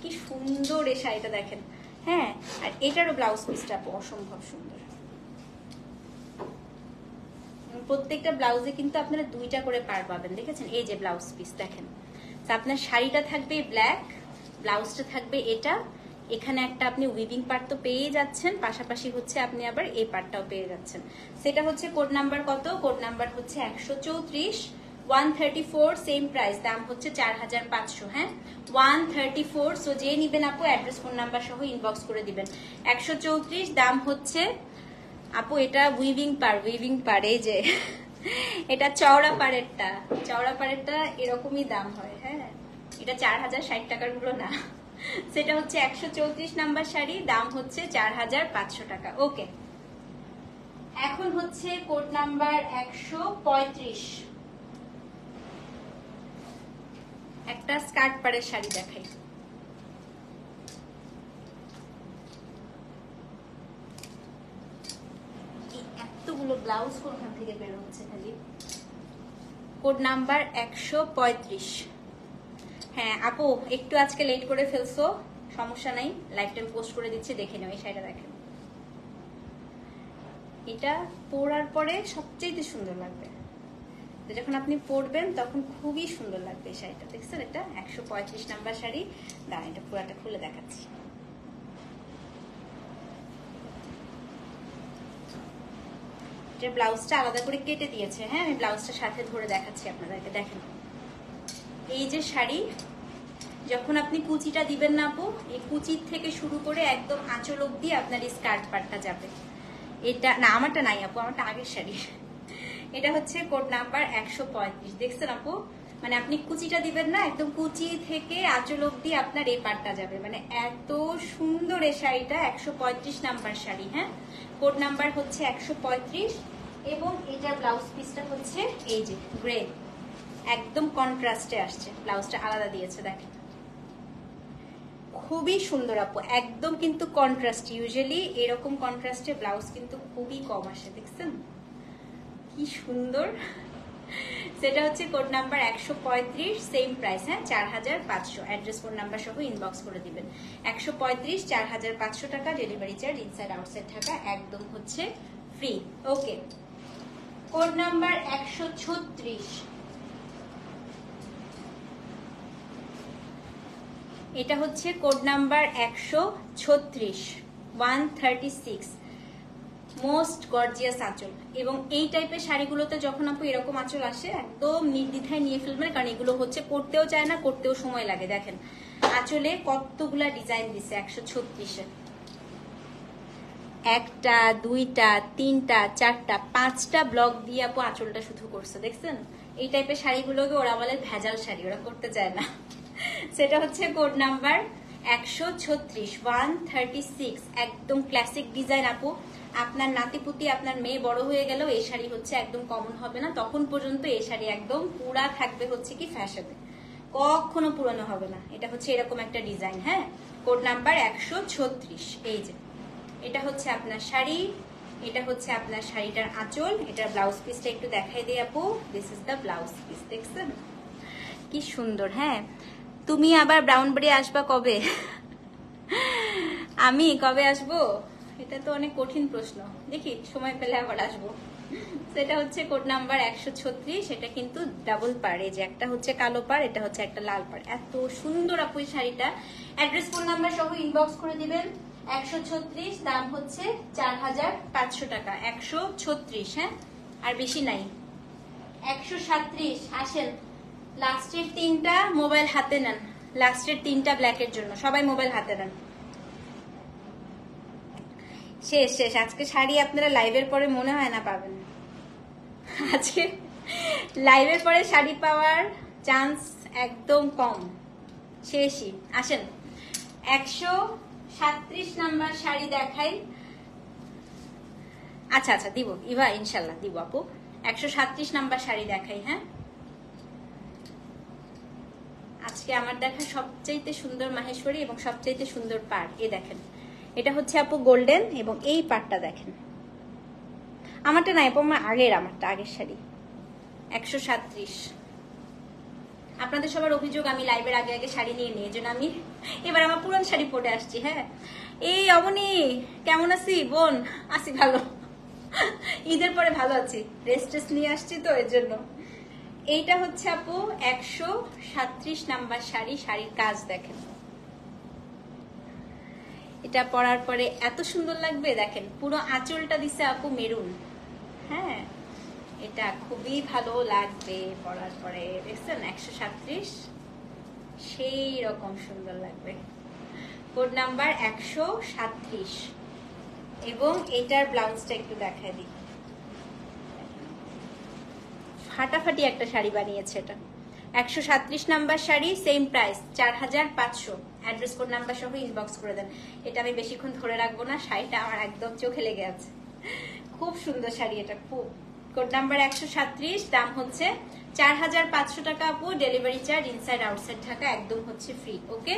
Speaker 1: কি সুন্দর এই শাড়িটা দেখেন। হ্যাঁ, আর এটারও ব্লাউজ পিসটা অসম্ভব সুন্দর। প্রত্যেকটা ব্লাউজে কিন্তু আপনারা 2টা করে পার পাবেন, দেখেছেন? এই যে ব্লাউজ পিস দেখেন। আপনার শাড়িটা থাকবে ব্ল্যাক, ব্লাউজটা থাকবে এটা, এখানে একটা আপনি উইভিং পার্ট তো পেয়ে যাচ্ছেন, পাশাপাশি হচ্ছে আপনি আবার এই পার্টটাও পেয়ে যাচ্ছেন। সেটা হচ্ছে কোড নাম্বার কত? কোড নাম্বার হচ্ছে 134, 134, সেম প্রাইস, দাম হচ্ছে 4500। হ্যাঁ, 134। সো যে নিবেন আপু অ্যাড্রেস ফোন নাম্বার সহ ইনবক্স করে দিবেন। 134 দাম হচ্ছে আপু। এটা উইভিং পার, এই যে এটা চওড়া পাড়েরটা এরকমই দাম হয়। হ্যাঁ, এটা 4060 টাকার গুলো না, সেটা হচ্ছে 134 নাম্বার শাড়ি, দাম হচ্ছে 4500 টাকা। ওকে, এখন হচ্ছে কোড নাম্বার 135। একটা স্কার্ট পাড়ের শাড়ি দেখাই। এতগুলো ব্লাউজ কোনখান থেকে বের হচ্ছে খালি। Code number 135। হ্যাঁ আপু, একটু আজকে লেট করে ফেলছো, সমস্যা নাই, লাইভ টাইম পোস্ট করে দিচ্ছি, দেখে নাও। এই শাড়িটা দেখেন, এটা পরার পরে সবচেয়ে সুন্দর লাগবে, যখন আপনি পরবেন তখন খুবই সুন্দর লাগবে এই শাড়িটা। দেখছেন? এটা 135 নাম্বার শাড়ি। দাঁড়ান, এটা পুরাটা খুলে দেখাচ্ছি। এটা ব্লাউজটা আলাদা করে কেটে দিয়েছে। হ্যাঁ, আমি ব্লাউজটা সাথে ধরে দেখাচ্ছি আপনাদেরকে। দেখেন, এই যে শাড়ি, যখন আপনি কুচিটা দিবেন না আপু, এই কুচির থেকে শুরু করে একদম আঁচল অব্দি আপনার এই স্কার্ট পার্টটা যাবে। এটা না, আমারটা নাই আপু, আমারটা আগের শাড়ি। এটা হচ্ছে কোড নাম্বার 135। দেখছেন আপু? মানে আপনি কুচিটা দিবেন না, একদম কুচি থেকে আঁচল অব্দি আপনার এই পার্টটা যাবে। মানে এত সুন্দর এই শাড়িটা, 135 নাম্বার শাড়ি। হ্যাঁ, কোড নাম্বার হচ্ছে 135। এবং এটার ব্লাউজ পিসটা হচ্ছে এই যে গ্রে, একদম কন্ট্রাস্টে আসছে, ব্লাউজটা আলাদা দিয়েছে। দেখেন, খুবই সুন্দর আপু, একদম কিন্তু কন্ট্রাস্ট। ইউজুয়ালি এরকম কন্ট্রাস্টে ব্লাউজ কিন্তু খুবই কম আসে। দেখছেন কি সুন্দর? সেটা হচ্ছে কোড নাম্বার 135, সেম প্রাইস। হ্যাঁ, 4500। অ্যাড্রেস ফোন নাম্বার সহ ইনবক্স করে দিবেন। 135, 4500 টাকা। ডেলিভারি চার্জ ইনসাইড আউটসাইড টাকা একদম হচ্ছে ফ্রি। ওকে, কোড নাম্বার 136। এটা হচ্ছে কোড নাম্বার 136, 136। মোস্ট গর্জিয়াস আঁচল। এবং এই টাইপের শাড়িগুলোতে যখন আপু এরকম আঁচল আসে, একদম নির্দ্বিধায় নিয়ে ফেলবেন, কারণ এগুলো হচ্ছে পরতেও চায় না, করতেও সময় লাগে। দেখেন আঁচলে কতগুলা ডিজাইন দিছে 136-এ। একটা, দুইটা, তিনটা, চারটা, 5টা ব্লক দিয়ে আপু আঁচলটা শুধু করছে। দেখছেন? এই টাইপের শাড়িগুলোকে ওরা বলে ভেজাল শাড়ি, ওরা করতে চায় না। সেটা হচ্ছে কোড নাম্বার 136, 136। একদম ক্লাসিক ডিজাইন আপু। আপনার নাতিপুতি, আপনার মেয়ে বড় হয়ে গেলেও এই শাড়ি হচ্ছে একদম কমন হবে না, তখন পর্যন্ত এই শাড়ি একদম পুরা থাকবে হচ্ছে কি ফ্যাশনে, কখনো পুরনো হবে না। এটা হচ্ছে এরকম একটা ডিজাইন। হ্যাঁ, কোড নাম্বার 136। এই যে এটা হচ্ছে আপনার শাড়ি, এটা হচ্ছে আপনার শাড়িটার আঁচল, এটার ব্লাউজ পিসটা একটু দেখাই দিই আপু। This is the blouse piece. দেখছেন কি সুন্দর? হ্যাঁ, তুমি আবার ব্রাউনবাড়ি আসবা কবে? আমি কবে আসবো? এটা তো অনেক কঠিন প্রশ্ন, দেখি সময় পেলে আবার আসবো। সেটা হচ্ছে কোড নাম্বার 136। এটা কিন্তু ডাবল পার, এই যে একটা হচ্ছে কালো পার, এটা হচ্ছে একটা লাল পার। এত সুন্দর আপু এই শাড়িটা। অ্যাড্রেস ফোন নাম্বার সহ ইনবক্স করে দিবেন। 136, দাম হচ্ছে 4500 টাকা। 136। হ্যাঁ, আর বেশি নাই। 137। আসেন, লাস্টের 3টা মোবাইল হাতে নেন, লাস্টের 3টা ব্ল্যাকের জন্য সবাই মোবাইল হাতে নেন। শেষ শেষ। আজকে শাড়ি আপনারা লাইভের পরে মনে হয় না পাবেন, আজকে লাইভের পরে শাড়ি পাওয়ার চান্স একদম কম, শেষই। আসেন, 137 নাম্বার শাড়ি দেখাই। আচ্ছা আচ্ছা দিব ইভা, ইনশাল্লাহ দিব আপু। 137 নাম্বার শাড়ি দেখাই। হ্যাঁ, আজকে আমার দেখা সবচাইতে সুন্দর মাহেশ্বরী এবং সবচাইতে সুন্দর পার। এ দেখেন, এটা হচ্ছে আপু গোল্ডেন, এবং এই পাটটা দেখেন, আমারটা নাই আপু, আমার আগের শাড়ি 137। আপনাদের সবার অভিযোগ আমি লাইভের আগে আগে শাড়ি নিয়ে নিই, জন্য আমি এবার আমার পুরান শাড়ি পরে আসছি। হ্যাঁ, এই অবনী কেমন আছি বোন? আছি ভালো, ঈদের পরে ভালো আছি, রেস্ট নিয়ে আসছি তো এর জন্য। এইটা হচ্ছে আপু 137 নাম্বার শাড়ি। শাড়ির কাজ দেখেন, এটা পরার পরে এত সুন্দর লাগবে। দেখেন পুরো আঁচলটা দিছে আপু মেরুন। হ্যাঁ, এটা খুবই ভালো লাগবে পরার পরে। দেখছেন 137, সেই রকম সুন্দর লাগবে। Code number 137। এবং এটার ব্লাউজটা একটু দেখাই দিই, ফাটাফাটি একটা শাড়ি বানিয়েছে। এটা 137 number sari, same price 4500। Address code number সহ ইনবক্স করে দেন। এটা আমি বেশিক্ষণ ধরে রাখবো না, শাড়িটা আমার একদম চোখে লেগে আছে, খুব সুন্দর শাড়ি এটা খুব। কোড নাম্বার 137, দাম হচ্ছে 4500 টাকা আপু। Delivery charge inside outside Dhaka একদম হচ্ছে ফ্রি। ওকে,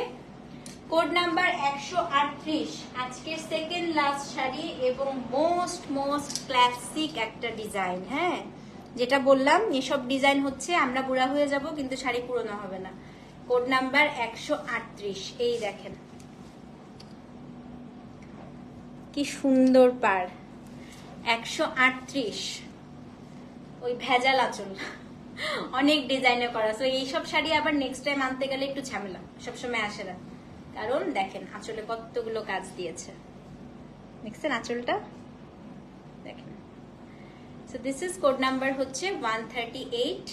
Speaker 1: কোড নাম্বার 138, আজকের সেকেন্ড লাস্ট শাড়ি এবং মোস্ট ক্লাসিক একটা ডিজাইন। হ্যাঁ, যেটা বললাম এসব ডিজাইন হচ্ছে আমরা বুড়া হয়ে যাব কিন্তু শাড়ি পুরনো হবে না। কোড নাম্বার 138, এই দেখেন কি সুন্দর পার। 138, ওই ভেজাল আঁচল, অনেক ডিজাইনে করা। তো এইসব শাড়ি আবার নেক্সট টাইম আনতে গেলে একটু ঝামেলা, সবসময় আসে না, কারণ দেখেন আঁচলে কতগুলো কাজ দিয়েছে। দেখছেন আঁচলটা, দেখেন। So this is code number হচ্ছে 138,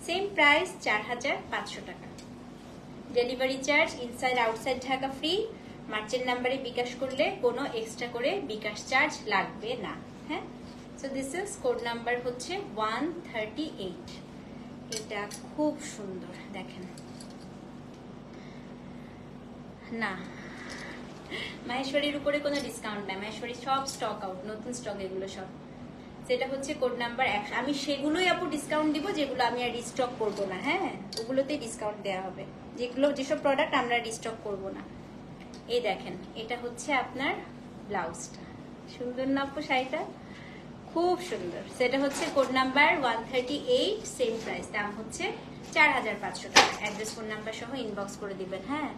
Speaker 1: সেম প্রাইস 4500 টাকা। Delivery charge inside outside Dhaka free. Merchant নাম্বারে বিকাশ করলে কোনো এক্সট্রা করে বিকাশ চার্জ লাগবে না। হ্যাঁ, so this is code number হচ্ছে 138। এটা খুব সুন্দর দেখেন। না, মাহেশ্বরীর উপরে কোনো ডিসকাউন্ট নাই, মাহেশ্বরী সব স্টক আউট, নতুন স্টক এগুলো সব। সেটা হচ্ছে কোড নাম্বার 100। আমি সেগুলোই আপু ডিসকাউন্ট দিব যেগুলো আমি আর রিস্টক করব না। হ্যাঁ, ওগুলোতেই ডিসকাউন্ট দেওয়া হবে, যেসব প্রোডাক্ট আমরা রিস্টক করব না। এই দেখেন, এটা হচ্ছে আপনার ব্লাউজটা, সুন্দর না আপু শাড়িটা? খুব সুন্দর। সেটা হচ্ছে কোড নাম্বার 138, সেম প্রাইস, দাম হচ্ছে 4500 টাকা। অ্যাড্রেস ফোন নাম্বার সহ ইনবক্স করে দিবেন। হ্যাঁ,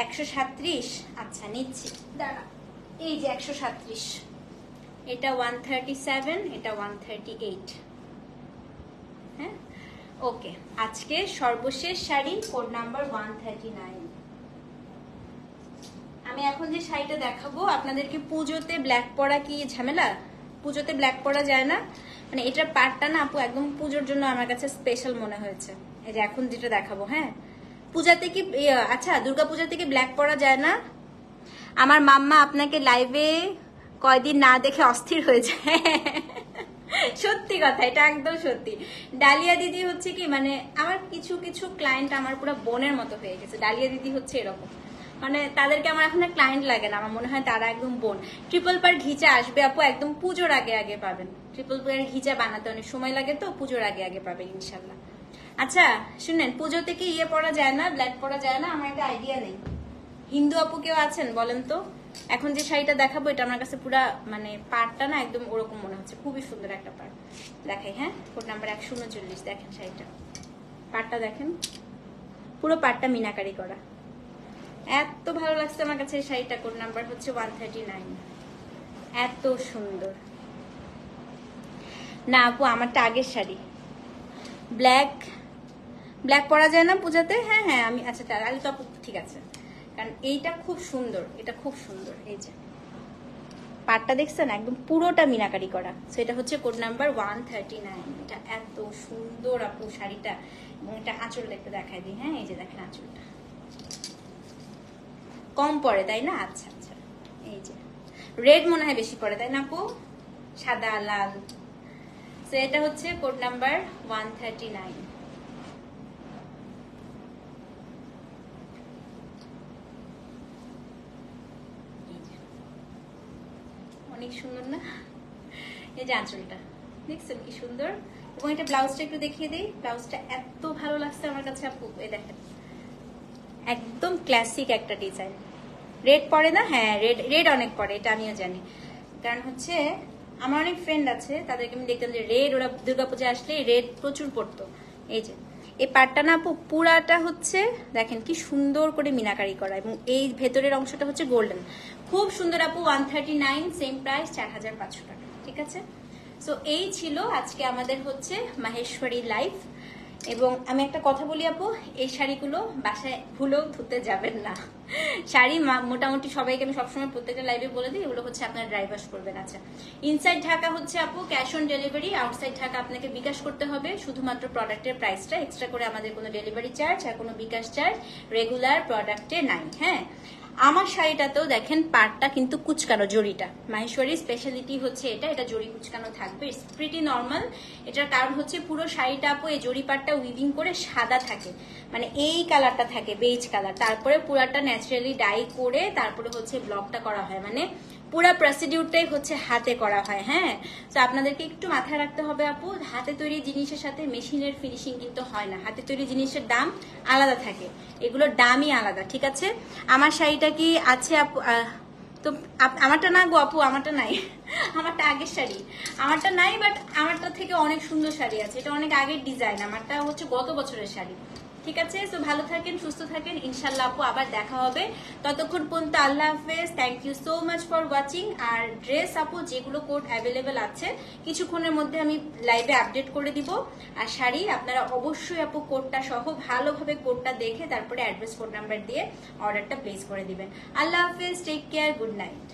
Speaker 1: 137, আচ্ছা নিচ্ছি দাঁড়া। এই যে 137, এটা 137, এটা 138। হ্যাঁ, ওকে। আজকে সর্বশেষ শাড়ি কোড নাম্বার 139। আমি এখন যে শাড়িটা দেখাবো আপনাদেরকে, পুজোতে ব্ল্যাক পরা কি ঝামেলা? পুজোতে ব্ল্যাক পরা যায় না, মানে এটার পার্টটা না আপু একদম পুজোর জন্য আমার কাছে স্পেশাল মনে হয়েছে। এই যে এখন যেটা দেখাবো, হ্যাঁ, পূজাতে কি, আচ্ছা দুর্গা পূজাতে কি ব্ল্যাক পরা যায় না? আমার মাম্মা আপনাকে লাইভে কয়দিন না দেখে অস্থির হয়ে যায়। সত্যি কথা, এটা একদম সত্যি। ডালিয়া দিদি হচ্ছে কি, মানে আমার কিছু কিছু ক্লায়েন্ট আমার পুরো বোনের মতো হয়ে গেছে। ডালিয়া দিদি হচ্ছে এরকম, মানে তাদেরকে আমার এখন ক্লায়েন্ট লাগে না, আমার মনে হয় তারা একদম বোন। ট্রিপল পার ঘিচা আসবে আপু, একদম পুজোর আগে আগে পাবেন। ট্রিপল পার ঘিচা বানাতে অনেক সময় লাগে, তো পুজোর আগে আগে পাবেন ইনশাল্লাহ। আচ্ছা শুনেন, পুজোতে কি ইয়ে পরা যায় না, ব্ল্যাক পরা যায় না? আমার একটা আইডিয়া নেই। হিন্দু আপু কেউ আছেন বলেন তো? এখন যে শাড়িটা দেখাবো এটা আমার কাছে পুরা মানে পাড়টা না একদম ওরকম মনে হচ্ছে, খুবই সুন্দর একটা পাড়। দেখাই, হ্যাঁ, কোড নাম্বার 139। দেখেন শাড়িটা, পাড়টা দেখেন, পুরো পাড়টা মিনাকারি করা, এত ভালো লাগছে আমার কাছে এই শাড়িটা। কোড নাম্বার হচ্ছে 139। এত সুন্দর না আপু, আমারটা আগের শাড়ি। ব্ল্যাক পরা যায় না পূজাতে? হ্যাঁ হ্যাঁ, আমি আচ্ছা তাহলে তো আপু ঠিক আছে, কারণ এইটা খুব সুন্দর, এটা খুব সুন্দর। এই যে পাটটা দেখছেন একদম পুরোটা মিনাকারি করা। সো এটা হচ্ছে কোড নাম্বার 139। এটা এত সুন্দর আপু শাড়িটা, এবং এটা আঁচলটা একটু দেখাই দিই। হ্যাঁ, এই যে দেখেন আঁচলটা কম পড়ে তাই না? আচ্ছা আচ্ছা, এই যে রেড মনে হয় বেশি পড়ে তাই না আপু, সাদা লাল। সো এটা হচ্ছে কোড নাম্বার 139। অনেক সুন্দর না? এই যে আঁচলটা দেখছেন কি সুন্দর, এবং এটা ব্লাউজটা একটু দেখিয়ে দিই। ব্লাউজটা এত ভালো লাগছে আমার কাছে আপু, এই দেখেন একদম ক্লাসিক একটা ডিজাইন। রেড পরে না? হ্যাঁ, রেড রেড অনেক পরে, এটা আমিও জানি। কারণ হচ্ছে আমার অনেক ফ্রেন্ড আছে, তাদেরকে আমি দেখতাম যে রেড, ওরা দুর্গাপূজা আসলে রেড প্রচুর পরতো। এই যে এই পাটটা না আপু পুরাটা হচ্ছে দেখেন কি সুন্দর করে মিনাকারি করা, এবং এই ভেতরের অংশটা হচ্ছে গোল্ডেন, খুব সুন্দর আপু। 139, সেম প্রাইস, 4500 টাকা। ঠিক আছে, সো এই ছিল আজকে আমাদের হচ্ছে মাহেশ্বরী লাইভ। এবং আমি একটা কথা বলি আপু, এই শাড়িগুলো বাসায় ভুলেও ধুতে যাবেন না। শাড়ি মোটামুটি সবাইকে আমি সবসময় প্রত্যেকটা লাইভে বলে দিই, এগুলো হচ্ছে আপনার ড্রাই ওয়াশ করবেন। আচ্ছা, ইনসাইড ঢাকা হচ্ছে আপু cash on delivery, outside Dhaka আপনাকে বিকাশ করতে হবে। শুধুমাত্র প্রোডাক্টের প্রাইসটা এক্সট্রা করে, আমাদের কোনো ডেলিভারি চার্জ আর কোনো বিকাশ চার্জ রেগুলার প্রোডাক্টে নাই। হ্যাঁ, আমার শাড়িটাতেও দেখেন পাড়টা কিন্তু কুচকানো, জড়িটা মাহেশ্বরীর স্পেশালিটি হচ্ছে এটা, এটা জড়ি কুচকানো থাকবে, ইটস প্রিটি নর্মাল। এটার কারণ হচ্ছে পুরো শাড়িটা আপু এই জড়ি পাড়টা উইভিং করে সাদা থাকে, মানে এই কালারটা থাকে বেজ কালার, তারপরে পুরাটা ন্যাচারালি ডাই করে তারপরে হচ্ছে ব্লকটা করা হয়, মানে পুরা প্রসিডিউরটাই হচ্ছে হাতে করা হয়। হ্যাঁ, তো আপনাদেরকে একটু মাথায় রাখতে হবে আপু, হাতে তৈরি জিনিসের সাথে মেশিনের ফিনিশিং কিন্তু হয় না, হাতে তৈরি জিনিসের দাম আলাদা থাকে, এগুলোর দামই আলাদা। ঠিক আছে, আমার শাড়িটা কি আছে আপু? তো আমারটা না গো আপু, আমারটা নাই। আমারটা আগের শাড়ি, আমারটা নাই, বাট আমারটা থেকে অনেক সুন্দর শাড়ি আছে, এটা অনেক আগের ডিজাইন, আমারটা হচ্ছে গত বছরের শাড়ি। ঠিক আছে, তো ভালো থাকেন, সুস্থ থাকেন, ইনশাল্লাহ আপু আবার দেখা হবে। ততক্ষণ পর্যন্ত আল্লাহ হাফেজ, thank you so much for watching. আর ড্রেস আপু যেগুলো কোড অ্যাভেলেবেল আছে কিছুক্ষণের মধ্যে আমি লাইভে আপডেট করে দিব। আর শাড়ি আপনারা অবশ্যই আপু কোডটা সহ ভালোভাবে কোডটা দেখে তারপরে অ্যাড্রেস, ফোন নাম্বার দিয়ে অর্ডারটা প্লেস করে দিবেন। আল্লাহ হাফেজ, টেক কেয়ার, গুড নাইট।